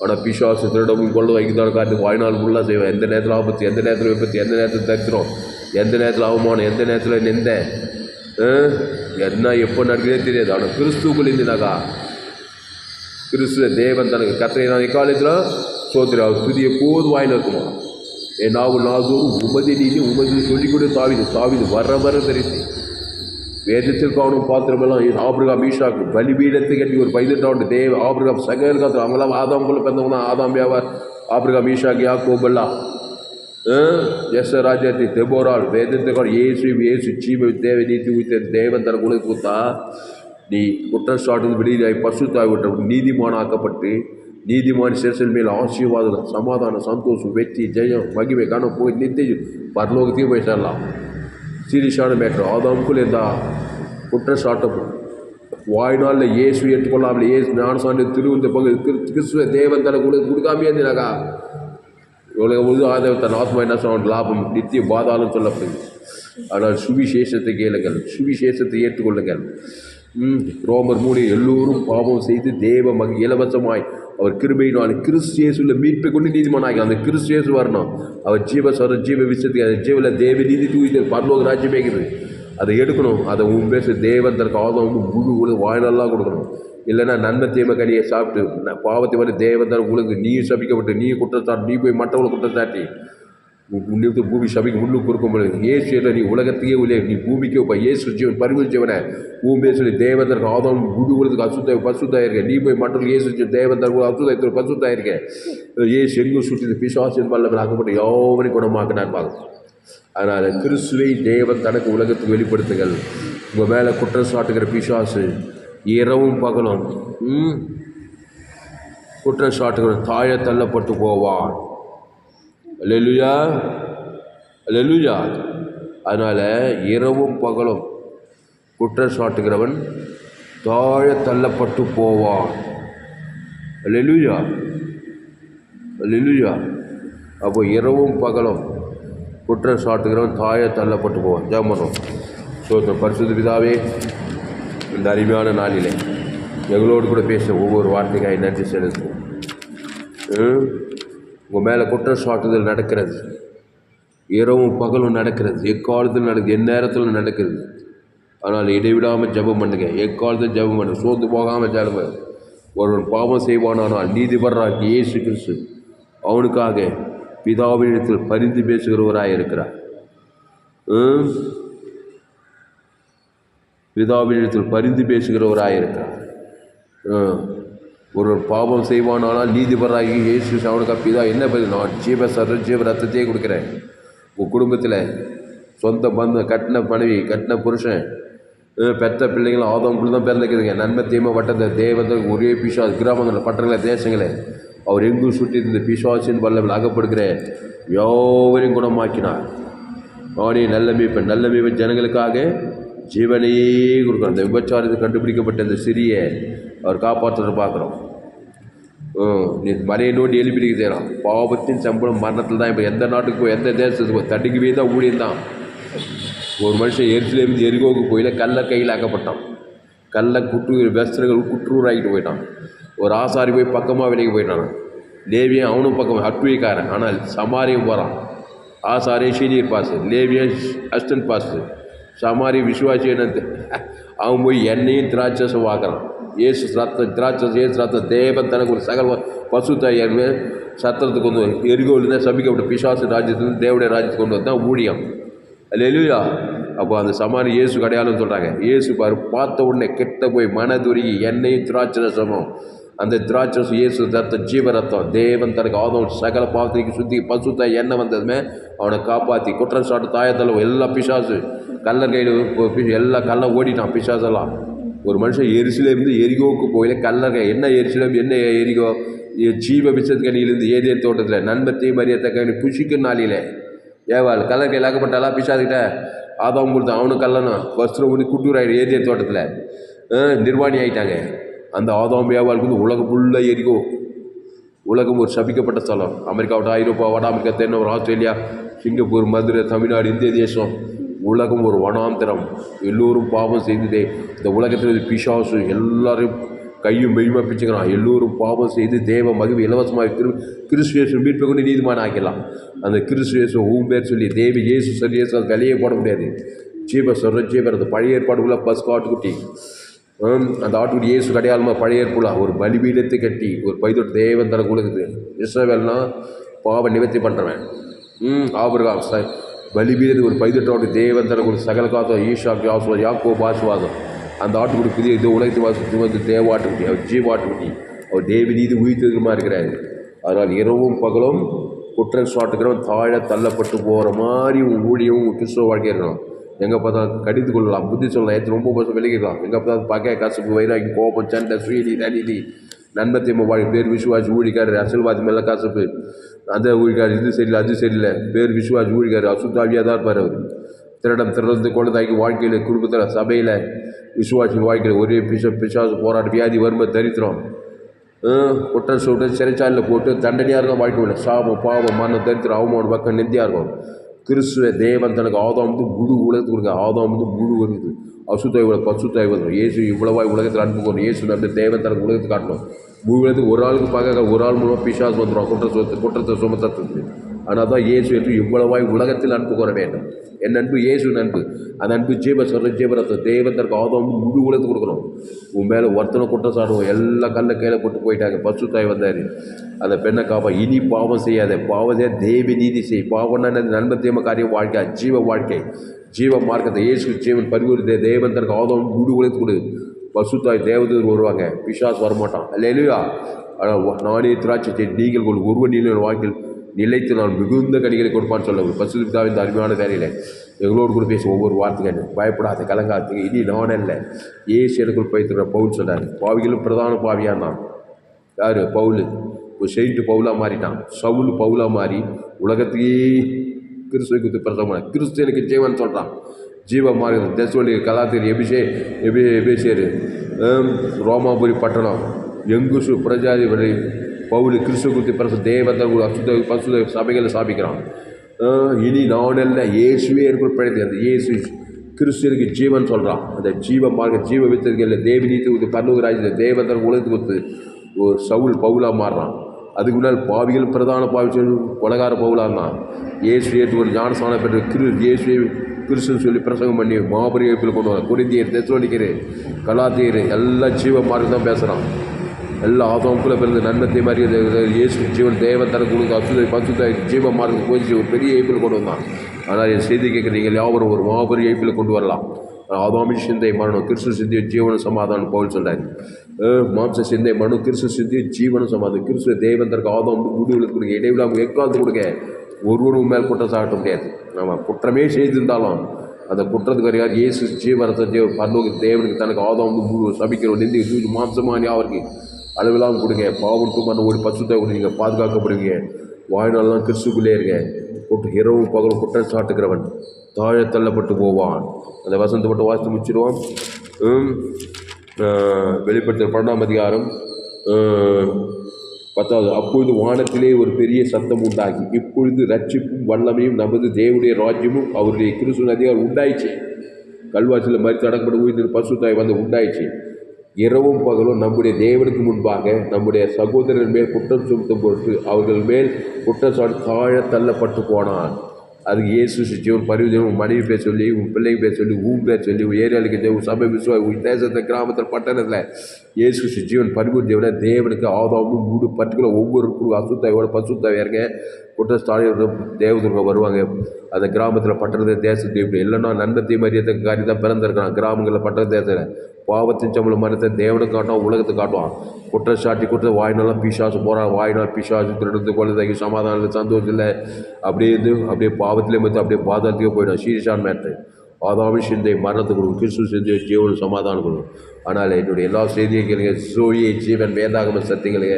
ஆனால் பிசாசு திருடவும் கொள்ள வைக்கிறதான காரணம் வாழ்நாள் ஃபுல்லாக செய்வோம். எந்த நேரத்தில் ஆபத்து, எந்த நேரத்தில் விபத்து, எந்த நேரத்தில் தரித்திரம், எந்த நேரத்தில் அவமானம், எந்த நேரத்தில் நிந்த என்ன எப்போ நடக்குதே தெரியாது. ஆனால் கிறிஸ்துக்குள் இருந்தினாக்கா கிறிஸ்துவ தேவன் தனக்கு கத்திரை நான் எக்காலத்தில் சோத்திர அவர் துதிய போது வாயில் இருக்குமா? என் நாதோறும் உமதி நீதி உமதி சொல்லிக் கொடு தாவிது வர தெரியுது. வேதத்தில் காணும் பாத்திரமெல்லாம் ஆபிரகாம் ஈஷாக்கு பலிபீடத்தை கட்டி ஒரு 18 ஆண்டு தேவ ஆபிரகாம் சகல் காத்திரம் அவங்களாம் ஆதாம் போல பிறந்தவங்க தான். ஆதாம் வியாபார் ஆபிரகாம் ஈஷாக்கு யாக்கோபெல்லாம் ராஜாத்தி தெபோரால் வேதத்தை ஏசு ஜீவ தேவை நீதி உயிர்த்த தேவன் தர குழு கொடுத்தா நீ குற்றச்சாட்டு வெளியாய் பசுத்தாய் விட்ட நீதிமானாக்கப்பட்டு நீதிமான் சேசல் மேல் ஆசீர்வாதம் சமாதானம் சந்தோஷம் வெற்றி ஜெயம் மகிமை காண போய் நித்திய பரலோகத்தையும் போய் சேரலாம். சீரியஸான மேட்ரு. ஆதாமுக்குள் இருந்தா குற்றச்சாட்டப்படும் வாய்நாளில் இயேசு ஏற்றுக்கொள்ளாமல் இயேசு ஞானசாமி திருவந்த பங்கு கிறிஸ்துவ தேவன் தலை கொடுக்காமே இருந்தினாக்கா இவ்வளோ முழு ஆதவத்தன் ஆத்மா என்ன சொல்ல லாபம் நித்திய பாதாளம் சொல்லப்படுது. ஆனால் சுவிசேஷத்தை கேளுங்கள், சுவிசேஷத்தை ஏற்றுக்கொள்ளுங்கள். ரோமர் 3 எல்லோரும் பாவம் செய்து தேவ இலவசமாய் அவர் கிருபையினால் கிறிஸ்தியேசுல மீட்பை கொண்டு நீதிமானாகி அந்த கிறிஸ்தியேசு வரணும். அவர் ஜீவ விஷயத்துக்கு அந்த ஜீவில தேவ நீதி தூக்கி பரலோக ராஜ்யம் மேய்க்குது. அதை எடுக்கணும். அதை உன் பேச தேவன் தனக்கு ஆதம் முழு வாய்நாளெலாம் கொடுக்கணும். இல்லைன்னா நன்மை தீமை கனியை சாப்பிட்டு பாவத்தை வந்து தேவன் தனக்கு உங்களுக்கு நீ சபிக்கப்பட்டு நீ குற்றச்சாட்டு நீ போய் மற்றவங்களை குற்றச்சாட்டி நிமித்து பூமி சபைக்கு முன்னுக்கு கொடுக்கும் பொழுது ஏசு இல்லை நீ உலகத்தையே இல்லை நீ பூமிக்கே இப்போ ஏசு ஜீவன் பரிமள ஜீவனை பூமியை சொல்லி தேவதற்கு ஆதம் முழு உலகத்துக்கு பசுத்தாக இருக்க நீ போய் மற்றவர்கள் ஏசு தேவதற்கு அசுத்தாயத்தில் பசுத்தாக இருக்க ஏசு எங்கும் சுற்றி பிசாசின் வல்லவன் ஆக்கப்பட்டு யாவரையும் குணமாக்கினார் பார்க்க. அதனால் கிறிஸ்துவை தேவன் தனக்கு உலகத்துக்கு வெளிப்படுத்துங்கள். உங்கள் மேலே குற்றச்சாட்டுகிற பிசாசு இரவும் பகலும் குற்றச்சாட்டுகிற தாழ தள்ளப்பட்டு போவான். அல்லேலூயா, அல்லேலூயா. அதனால் இரவும் பகலும் குற்றச்சாட்டுகிறவன் தாழ தள்ளப்பட்டு போவான். அல்லேலூயா, அல்லேலூயா. அப்போ இரவும் பகலும் குற்றச்சாட்டுகிறவன் தாழ தள்ளப்பட்டு போவான். ஜெபம் சோத்திரம். பரிசுத்த பிதாவே, இந்த அருமையான நாளிலே எங்களோடு கூட பேச ஒவ்வொரு வார்த்தைக்காய் நன்றி செலுத்துவோம். உங்கள் மேலே குற்றச்சாட்டுதல் நடக்கிறது, இரவும் பகலும் நடக்கிறது, எக்காலத்தில் நடக்குது, எந்நேரத்தில் நடக்கிறது. ஆனால் இடைவிடாமல் ஜெபம் பண்ணுங்க, எக்காலத்தில் ஜெபம் பண்ணுங்க, சோர்ந்து போகாமல் ஜெபம். ஒருவன் பாவம் செய்வானால் நீதிபரராக இயேசு கிறிஸ்து அவனுக்காக பிதாவினிடத்தில் பரிந்து பேசுகிறவராக இருக்கிறார். பிதாவினிடத்தில் பரிந்து பேசுகிறவராக இருக்கிறார். ஒரு பாவம் செய்வானால் நீதிபராகி இயேசு அவனுக்கு பிதா என்ன பதில்? நான் ஜீவ ரத்தத்தையே கொடுக்குறேன். உங்கள் குடும்பத்தில் சொந்த பந்தம் கட்டின மனைவி கட்டின புருஷன் பெற்ற பிள்ளைங்களும் ஆதவங்களும் தான் பிறந்துக்குதுங்க. நன்மை தீமை வட்டத்தை தேவதற்கு ஒரே பிசாஸ் கிராமங்களில் பட்டணங்களை தேசங்களே அவர் எங்கும் சுற்றி இந்த பிசாசின் வல்லவில் அகப்படுகிற யாவரையும் குணமாக்கினார். அவனே நல்ல மீட்பன் ஜனங்களுக்காக ஜீவனையே கொடுக்குறோம். அந்த விபச்சாரத்தை கண்டுபிடிக்கப்பட்ட இந்த சிறிய அவர் காப்பாற்றுற பார்க்குறோம். நீ மலையை நோண்டி எழுப்பிடிக்க செய்யலாம். பாவத்தின் சம்பளம் மரணத்தில் தான். இப்போ எந்த நாட்டுக்கு போய் எந்த தேசத்துக்கு தடுக்கவே தான் ஊழியம் தான். ஒரு மனுஷன் எரிசிலேருந்து எரிகோவுக்கு போயில கல்லை கையில் ஆக்கப்பட்டான். கல்லை வெஸ்தர்கள் குற்றூராகிட்டு போயிட்டான். ஒரு ஆசாரி போய் பக்கமாக விலைக்கு போயிட்டான். லேவியன் அவனும் பக்கம் அட்விக்காரன். ஆனால் சமாரியும் போகிறான். ஆசாரி சீனியர் பாஸ், லேவியன் அசிஸ்டன்ட் பாஸ், சமாரி விசுவாசி என்னது அவன் போய் எண்ணெயும் திராட்சை வாக்குறான். ஏசு ரத்தம் திராட்சை ஏசு ரத்தம் தேவன் தனக்கு ஒரு சகல பசுத்தாய் சத்திரத்துக்கு கொண்டு வரும். எரிகோவிலிருந்து சபிக்கப்பட்ட பிசாசு ராஜ்யத்துலேருந்து தேவடைய ராஜ்யத்துக்கு கொண்டு வந்து தான் ஊழியம். அல்லேலூயா. அப்போ அந்த சமாரி இயேசு அடையாளம் சொல்கிறாங்க. இயேசு பார்த்த உடனே கெட்ட போய் மனதுருகி எண்ணெயும் திராட்சை ரசமும் அந்த திராட்சை இயேசு ரத்தம் ஜீவ ரத்தம் தேவன் தனக்கு ஆதம் சகல பாவத்திற்கு சுற்றி பசுத்தாய் எண்ணெய் வந்ததுமே அவனை காப்பாற்றி குற்றச்சாட்டு தாயத்தளவு எல்லா பிசாசு கல்லர் கையில் எல்லா கல்லை ஓடிட்டான். பிசாசெல்லாம் ஒரு மனுஷன் எருசலேமிலிருந்து எரிகோவுக்கு போயில கல்லறை என்ன எருசலேம் என்ன எரிகோ ஜீவ விசத்துக்கணியிலிருந்து ஏதேன் தோட்டத்தில் நண்பத்தையும் மரியத்தக்கணி புஷிக்கும் நாளிலே ஏவாள் கல்லறையில் ஆக்கப்பட்டாலா பிசாதுக்கிட்ட ஆதாம் கொடுத்த அவனும் கல்லனும் வஸ்திரம் ஊதி குட்டூராயிடும் ஏதேன் தோட்டத்தில் நிர்வாணி ஆகிட்டாங்க. அந்த ஆதாம் ஏவாளுக்கு வந்து உலகம் ஃபுல்லாக எரிகோ. உலகம் ஒரு சபிக்கப்பட்ட ஸ்தலம். அமெரிக்காவோட ஐரோப்பா வட அமெரிக்கா தென்னவர் ஆஸ்திரேலியா சிங்கப்பூர் மதுரை தமிழ்நாடு இந்திய தேசம் உலகம் ஒரு வனாந்திரம். எல்லோரும் பாவம் செய்ததே. இந்த உலகத்தில் பிசாசு எல்லாரும் கையும் மெய்யுமா பிச்சுக்கிறான். எல்லோரும் பாவம் செய்து தேவ மகிமை இலவசமாக கிறிஸ்துவேசம் மீட்பை கொண்டு நீதிமான ஆக்கலாம். அந்த கிறிஸ்துவேசம் பேர் சொல்லி தேவ இயேசு சொல்லி அது விலையே போட முடியாது. ஜீபர் அந்த பழைய ஏற்பாடுக்குள்ள பஸ் ஆட்டுக்குட்டி அந்த ஆட்டுக்குட்டி இயேசு அடையாளமாக பழைய ஏற்புலா ஒரு பலிபீடத்தை கட்டி ஒரு பைதோட்டு தேவன் தனக்கு கொடுக்குது. இஸ்ரவேல்னா பாவ நிவர்த்தி பண்ணுறவன். ஆபிரகாம் பலிபீடத்துக்கு ஒரு பைதோட்டோட தேவன் தனக்கு ஒரு சகல காத்தம் ஈஷாக்கு ஆசுவாதம் யாக்கோபு ஆசுவாதம். அந்த ஆட்டுக்குடி புதிய இது உலகத்து வாசத்து வந்து தேவாட்டுக்குட்டி அவர் ஜீவாட்டுக்குட்டி அவர் தேவி நீதி உயிர்த்ததுமா இருக்கிறாரு. அதனால் இரவும் பகலும் குற்றம் சாட்டுக்கிறவன் தாழ தள்ளப்பட்டு போகிற மாதிரி ஊழியவும் கிறிஸ்துவ வாழ்க்கை இருக்கணும். எங்கே பார்த்தாலும் கடித்து கொள்ளலாம், புத்தி சொல்லலாம், ஏற்று ரொம்ப வருஷம் விலகிடலாம். எங்கே பார்த்தாலும் பகை கசப்பு வைராகி கோபம் சண்டை சுயநீதி அநீதி நன்மத்தியம்ம வாழ்க்கை பேர் விசுவாசி ஊழிக்காரர் அரசியல்வாதி மேலே கசப்பு அந்த ஊழிக்கார் இது சரியில்லை அது சரியில்லை பேர் விசுவாசி ஊழிக்கார் அசுத்தாவியாக தான் இருப்பார். அவர் திறந்து குழந்தாக்கி வாழ்க்கையில் குடும்பத்தில் சபையில் விசுவாசி வாழ்க்கையில் ஒரே பிசாசு போராட்ட வியாதி வறுமை தரித்திரம் குற்றம் சொல்லிட்டு சிறைச்சாலையில் போட்டு தண்டனையாக இருக்கும். வாழ்க்கையில் சாபம் பாவம் மரணம் தரித்திரம் அவமானம் பக்கம் நெந்தியாக இருக்கும். கிறிஸ்துவ தேவன் தனக்கு ஆதாம் வந்து முழு உலகத்துக்கு கொடுக்க. ஆதாம் வந்து முழு வருது அசுத்தாய் பசுத்தாய் வரும். இயேசு இவ்வளவாய் உலகத்தில் அனுப்பு போகணும். இயேசு நம்பி தேவன் தனக்கு உலகத்துக்கு காட்டணும். முழு உலகத்துக்கு ஒரு ஆளுக்கு பார்க்க ஒரு ஆள் மூலமாக பிசாசு வந்துடும் குற்றத்தை சுமத்தத்துக்கு. ஆனால் தான் இயேசு என்று இவ்வளவாய் உலகத்தில் அன்பு கூற வேண்டும். என் அன்பு இயேசு அன்பு. அந்த அன்பு ஜீவரத்தம் தேவன் தனக்கு ஆதாம் முழு உலகத்துக்கு கொடுக்கணும். உன் மேலே ஒருத்தனை குற்றம் சாடுவோம் எல்லாம் கல்ல கையில் போட்டு போயிட்டாங்க. பசுத்தாய் வந்தார் அந்த பெண்ணை காப்பா. இனி பாவம் செய்யாத பாவம் செய்ய தேவி நீதி செய். பாவம்னா நன்மத்தியம காரியம் வாழ்க்கை ஜீவ வாழ்க்கை ஜீவ மார்க்கத்தை இயேசு ஜீவன் பரிவூர்த்தி தேவன் தனக்கு ஆதாம் முழு உலகத்துக்கு கொடு. பசுத்தாய் தேவதூர் வருவாங்க. பிசாசு வரமாட்டான். அல்லேலூயா. ஆனால் நானே திராட்சை செடி நீங்கள் ஒருவன் நீல வாழ்க்கையில் நிலைத்து நான் மிகுந்த கனிகளை கொடுப்பான்னு சொல்ல பசுத்தாவின் இந்த அருமையான வேலையில் எங்களோடு கூட பேச ஒவ்வொரு வார்த்தைகள் பயப்படாத கலங்காது இனி நான் இல்லை ஏசு எனக்குள் பயிற்றுற பவுல் சொன்னார். பாவிகளும் பிரதான பாவியாக தான் யார் பவுல் ஒரு செயின்ட்டு பவுலாக மாறிட்டான். சவுல் பவுலாக மாறி உலகத்தையே கிறிஸ்துவை குறித்து பிரசவமான கிறிஸ்து எனக்கு ஜீவன் சொல்கிறான். ஜீவ மார்க்கம் தெசலோனி கலாத்தியர் எபிசேரு ரோமாபுரி பட்டணம் எங்குசு பிரஜாதி வரை பவுல் கிறிஸ்துவ குறித்து பிரச தேவதர் அசுத பசுத சபைகளை ஸ்தாபிக்கிறான். இனி நான் அல்ல இயேசுவே ஏற்பட பிழைத்து அந்த இயேசு கிறிஸ்துவனுக்கு ஜீவன் சொல்கிறான். அந்த ஜீவ மார்க்க ஜீவ வித்தர்கள் தேவி நீத்து கொடுத்து பன்னூறு ராஜ்யத்தில் தேவதர் உலகத்துக்கு கொடுத்து ஒரு சவுல் பவுலாக மாறுறான். அதுக்கு முன்னால் பாவிகள் பிரதான பாவி சொல்லி கொலகார பவுலாக இருந்தான். இயேசு ஏற்று ஒரு ஞானஸ்தானம் பெற்று இயேசுவை கிறிஸ்துன்னு சொல்லி பிரசங்கம் பண்ணி மாபெரிய எழுப்பில் கொண்டு வர கொரிந்தியர் தெசலோனிக்கர் கலாத்தியர் எல்லாம் ஜீவ மார்க்கம் தான் பேசுகிறான். எல்லா ஆதாமுக்குள்ளே பிறந்த நன்மத்தை மாதிரி இயேசு ஜீவன் தேவன் தனக்கு கொடுத்து அசுத பசுத்த ஜீவ மார்க்கம் போய் ஒரு பெரிய எழுப்பில் கொண்டு வந்தான். ஆனால் என் செய்தி கேட்குறீங்க யாவரும் ஒரு மாபெரிய எழுப்பில் கொண்டு வரலாம். ஆதாமின் சிந்தை மரணம் கிறிஸ்து சிந்திய ஜீவனும் சமாதானம் பவுல் சொல்கிறார். மாம்ச சிந்தை மரணம் கிறிஸ்து சிந்திய ஜீவனும் சமாதானம். கிறிஸ்துவ தேவன் தனக்கு ஆதாம் முடிவுகளுக்கு கொடுக்க இடைவிழாமல் எக்காலத்து கொடுக்க ஒருவரும் மேல் குற்றம் சாட்ட முடியாது. நம்ம குற்றமே செய்திருந்தாலும் அந்த குற்றத்துக்கு வரையார் இயேசு ஜீவரத்தை பரலோக தேவனுக்கு தனக்கு ஆதாம் சபிக்கிறோம் நிந்தி மாம்சமானி அவருக்கு அளவில்லாமல் கொடுங்க. பாவம் மண்ண ஓடி பசுத்தை நீங்கள் பாதுகாக்கப்படுவீங்க. வாழ்நாள்லாம் கிறிஸ்துக்குள்ளே இருங்க. இரவும் பகலும் குற்றம் சாட்டுக்கிறவன் தாழ தள்ளப்பட்டு போவான். அந்த வசனத்தை மட்டும் வாசித்து முடிச்சிடுவான். வெளிப்படுத்துகிற 12ஆம் அதிகாரம் 10வது. அப்பொழுது வானத்திலே ஒரு பெரிய சத்தம் உண்டாகி இப்பொழுது ரட்சிப்பும் வல்லமையும் நமது தேவனுடைய ராஜ்யமும் அவருடைய கிறிஸ்து அதிகாரம் உண்டாயிடுச்சு. கல்வாசியில் மறித்து அடக்கப்பட்டு உயிர் பசுத்தாய் வந்து உண்டாயிடுச்சு. இரவும் பகலும் நம்முடைய தேவனுக்கு முன்பாக நம்முடைய சகோதரர் மேல் குற்றம் சுமத்தும் பொருட்டு அவர்கள் மேல் குற்றச்சாட்டு தாழ தள்ளப்பட்டு போனான். அதுக்கு இயேசு ஜீவன் பரிவர்த்தனை உன் மனைவி பேர் சொல்லி உன் பிள்ளைங்க பேர் சொல்லி ஊன் பேர் சொல்லி உன் ஏரியாவுக்கு உன் சபை விசுவாசி உன் தேசத்தில் கிராமத்தில் பட்டணத்தில் இயேசு ஜீவன் பரிவர்த்தனை தேவனுக்கு ஆதாமும் மூடு பர்டிகுலர் ஒவ்வொரு அசுத்தாயோட பசுத்தாவியாருங்க குற்றச்சாட்டு தேவதுர்க வருவாங்க. அந்த கிராமத்தில் பட்டணத்தில் தேசத்தை இப்படி இல்லைன்னா நன்மத்தை மரியத்தை காரி தான் பிறந்திருக்கான். கிராமங்களில் பட்டண தேசத்தில் பாவத்தின் சம்பளம் மரத்தை தேவனுக்கு காட்டுவான் உலகத்தை காட்டுவான். குற்றச்சாட்டி கொடுத்த வாய்நாளாக பிசாசு போகிறான். வாய்நாள் பிசாசு திருடுறது குழந்தைக்கு சமாதானம் சந்தோஷம் இல்லை அப்படியே பாவத்திலே மற்ற அப்படியே பாதத்துக்கே போயிடும். சீரியஸான மேட்ரு ஆதாமின் சிந்தை மரணத்தை கொடுக்கும், கிறிஸ்து சிந்தை ஜீவனும் சமாதானம் கொடுக்கும். ஆனால் என்னுடைய எல்லா செய்தியும் கேளுங்க, சோயே ஜீவன் வேதாகம சத்தியங்களுங்க.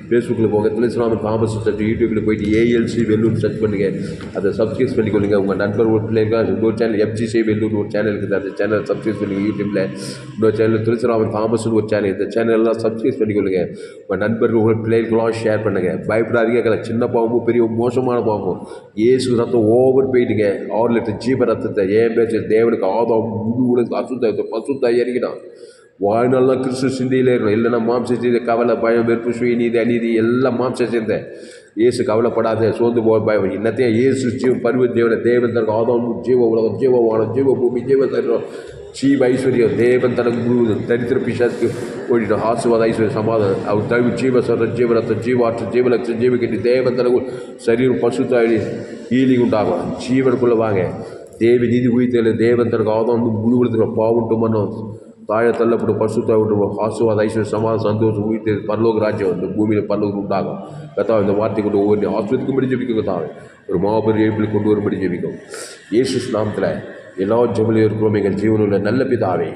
ஃபேஸ்புக்கில் போங்க, துளசிராமன் தாமஸ் சர்ச், யூடியூப்பில் போயிட்டு ஏஎல்சி வெல்லூர் சர்ச் பண்ணுங்கள், அதை சப்ஸ்கிரைப் பண்ணிக்கொள்ளுங்க. உங்கள் நண்பர் ஒரு பிள்ளைங்க இன்னொரு சேனல் எஃப்ஜிசி வெல்லூர் ஒரு சேனல் இருக்குது, அந்த சேனல் சப்ஸ்கிரைப் பண்ணுங்கள். யூடியூப்பில் இன்னொரு சேனல் துளசிராமன் தாமஸ்னு ஒரு சேனல், இந்த சேனல்லாம் சப்ஸ்கிரைப் பண்ணிக்கொள்ளுங்க. உங்கள் நண்பர்கள் உங்கள் பிள்ளைகளுக்கெல்லாம் ஷேர் பண்ணுங்கள். பயப்படாதீங்க, சின்ன பாவமும் பெரிய மோசமான பாவமும் இயேசு ரத்தம் ஓவர் போயிடுங்க. 6 லிட்டர் ஜீவ ரத்தத்தை ஏன் பேச தேவனுக்கு ஆதாம் முழு உலக அசுத்த பசுத்த இறங்கினான். வாழ்நாள்லாம் கிறிஸ்து சிந்தையில் இருக்கணும், இல்லைன்னா மாம்ச சிந்தை கவலை பயம் வெறுப்பு சுய நீதி அநீதி எல்லாம் மாம்ச சிந்தை. இயேசு கவலைப்படாத சோர்ந்து போக பயம் இன்னத்தையும் இயேசு ஜீவன் பருவ தேவன் தனக்கு ஆதாம் ஜீவ உலகம் ஜீவ வானம் ஜீவ பூமி ஜீவ தருணம் ஜீவ ஐஸ்வர்யம் தேவன் தனக்கு முழுவதும் தரித்திர பிசாசுக்கு ஓடிடும். ஆசுவாத ஐஸ்வர்ய சமாதானம் அவர் தவிர ஜீவ சொல்ற ஜீவரத்தம் ஜீவாற்று ஜீவலட்சம் ஜீவ கட்டி தேவன் தனக்கு சரீரம் பசுத்தாயி ஈலிங் உண்டாகும். ஜீவனுக்குள்ளே வாங்க. தேவி நீதி உயிர்த்தல தேவன் தனக்கு ஆதாம் முழுவதுக்கு பாவட்டும் மன்னும் தாழ தள்ளப்படும் பசுத்தாய் விட்டு ஆசுவாத ஐஸ்வர்ய சமாதானம் சந்தோஷம் உயிர்த்து பரலோக ராஜ்யம் இந்த பூமியில் பரலோகம் உண்டாகும். கத்தாவை இந்த வார்த்தை கொண்டு ஒவ்வொரு ஆஸ்வதிக்கும்படி ஜெபிக்கும். கத்தாவை ஒரு மாபெரும் எழுப்பில் கொண்டு வரும்படி ஜெபிக்கும். இயேசு நாமத்தில் எல்லா ஜெபலையும் இருக்கிறோம் எங்கள் ஜீவனுள்ள நல்ல பிதாவே.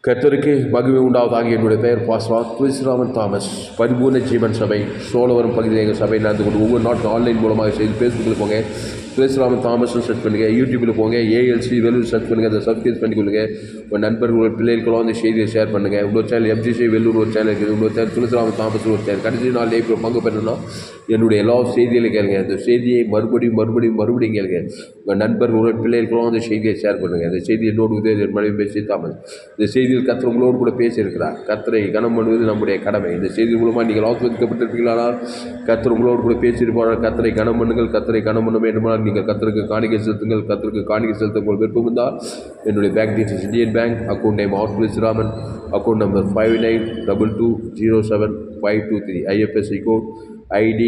கர்த்தருக்கு மகிமை உண்டாவதாக. என்னுடைய பெயர் பாஸ்டர் துளசிராமன் தாமஸ். பரிபூர்ண ஜீவன் சபை சோழவரம் பகுதியில் எங்கள் சபை நடந்து கொண்டு ஒவ்வொரு நாட்டும் ஆன்லைன் மூலமாக செய்து ஃபேஸ்புக்கில் போங்க, துளசிராமன் தாமஸ்னு சர்ச் பண்ணுங்கள். யூடியூப்பில் போங்க, ஏஎல்சி வெல்லூர் சர்ச் பண்ணுங்கள், அதை சப்ஸ்கிரைப் பண்ணிக்கொள்ளுங்கள். உங்கள் நண்பர்கள் பிள்ளைகளுக்கெல்லாம் அந்த செய்தியை ஷேர் பண்ணுங்கள். இன்னொரு சேனல் எஃப்ஜிசி வெல்லூர் ஒரு சேனல் இருக்குது, இன்னொரு சேனல் துளசிராமன் தாமஸ் ஒரு சேனல். கடைசி நாள் இப்போ பங்கு பெறணும்னா என்னுடைய எல்லா செய்திகளையும் கேளுங்க. அந்த செய்தியை மறுபடியும் கேளுங்க. உங்கள் நண்பர்கள் பிள்ளைகளுக்கெல்லாம் அந்த செய்தியை ஷேர் பண்ணுங்கள். அந்த செய்தி என்னோடு உதவி மனைவி பேசி தாமஸ். இந்த செய்தியில் கர்த்தர் உங்களோடு கூட பேசியிருக்கிறார். கர்த்தரை கனம் பண்ணுவது நம்முடைய கடமை. இந்த செய்தி மூலமாக நீங்கள் ஆஸ்வதிக்கப்பட்டிருப்பீங்களானால் கர்த்தர் உங்களோடு கூட பேசியிருப்பார். கர்த்தரை கனம் பண்ணுங்கள். கர்த்தரை கனம் பண்ண வேண்டுமானால் நீங்கள் கர்த்தருக்கு காணிக்கை செலுத்துங்கள். கர்த்தருக்கு காணிக்கை செலுத்த உங்களுக்கு விருப்பம் இருந்தால் என்னுடைய bank details Indian bank account name Tulasiraman, account number 5922075523, IFSC code ID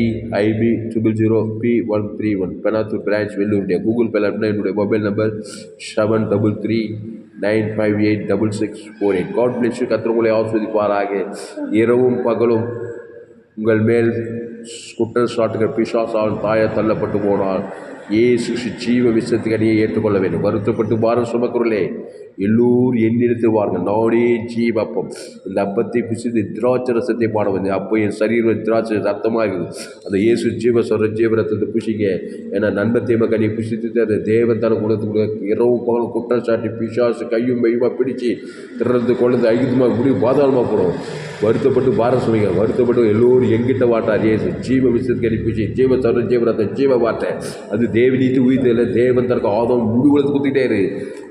IB 000P131, Penathur branch Vellore India. Google பேல என்னுடைய mobile number 7339586648. God bless you. கர்த்தர் உங்களை ஆஸ்வதிப்பாராக. இரவும் பகலும் உங்கள் மேல் குற்றச்சாட்டுகள் பிசாசால் தாய தள்ளப்பட்டு போனால் இயேசு ஜீவ விஷயத்துக்கு அடியை ஏற்றுக்கொள்ள வேண்டும். வருத்தப்பட்டு பாரம் சுமக்கிறே எல்லோரும் என்னிடத்தில் வாருங்கள், நானே ஜீவ அப்பம். இந்த அப்பத்தை புசித்து திராட்சை ரசத்தை பாட வந்து அப்போ என் சரீரம் திராட்சை ரத்தமாக இருக்குது. அந்த இயேசு ஜீவ சொல்கிற ஜீவ ரத்தத்தை புசிங்க. ஏன்னா நண்பத்தையும் கனியை புசித்து அந்த தேவன் தன குணத்துக்கு இரவு பகலும் குற்றச்சாட்டு பிசாசு கையும் மையுமா பிடிச்சி திறந்து கொண்டு ஐக்கியமாக முடிவு பாதாளமாக போடும். வருத்தப்பட்டு பாரம் சுமைங்க. வருத்தப்பட்டு எல்லோரும் எங்கிட்ட வாட்டார் இயேசு ஜீவ விஷயத்துக்கு அடி பூச்சி ஜீவ சொல்கிற ஜீவ ரத்தம் ஜீவ வாட்டை அது தேவனீத்து உயிர்த்தல தேவன் தனக்கு ஆதாம் முடிவுகளுக்கு குத்திட்டே இரு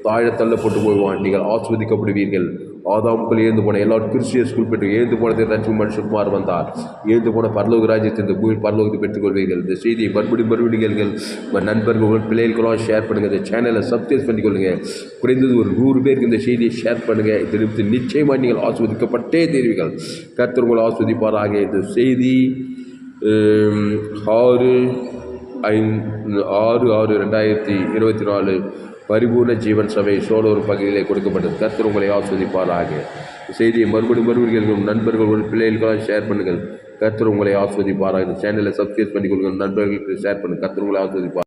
தாழ தள்ளப்பட்டு போய்வான். நீங்கள் ஆஸ்வதிக்கப்படுவீர்கள். ஆதாமுக்குள் ஏந்து போன எல்லாரும் கிறிஸ்டியன் ஸ்கூல் பெற்று ஏந்து போனதை ரட்சி மனுஷகுமார் வந்தார். ஏந்து போன பரலோக ராஜ்யத்தை இந்த பூமி பரலோகத்தை பெற்றுக்கொள்வீர்கள். இந்த செய்தியை மறுபடியும் கேளுங்கள். உங்கள் நண்பர்கள் உங்கள் பிள்ளைகளுக்கெல்லாம் ஷேர் பண்ணுங்கள். இந்த சேனலை சப்ஸ்கிரைப் பண்ணிக்கொள்ளுங்கள். குறைந்தது ஒரு 100 பேருக்கு இந்த செய்தியை ஷேர் பண்ணுங்கள். இதிலிருந்து நிச்சயமாக நீங்கள் ஆஸ்வதிக்கப்பட்டே தீர்வீர்கள். கர்த்தர் உங்களை ஆஸ்வதிப்பாராக. இந்த செய்தி 6/6/2024 பரிபூர்ண ஜீவன் சபை சோழர் பகுதியிலே கொடுக்கப்பட்டது. கர்த்தர் உங்களை ஆஸ்வதிப்பாராக. செய்தியை மறுபடியும் நண்பர்கள் பிள்ளைகளுக்கெல்லாம் ஷேர் பண்ணுங்கள். கர்த்தர் உங்களை ஆஸ்வதிப்பாராக. இந்த சேனலை சப்ஸ்கிரைப் பண்ணிக்கொள்ளுங்கள். நண்பர்களுக்கு ஷேர் பண்ணுங்கள். கர்த்தர் உங்களை ஆஸ்வதிப்பார்.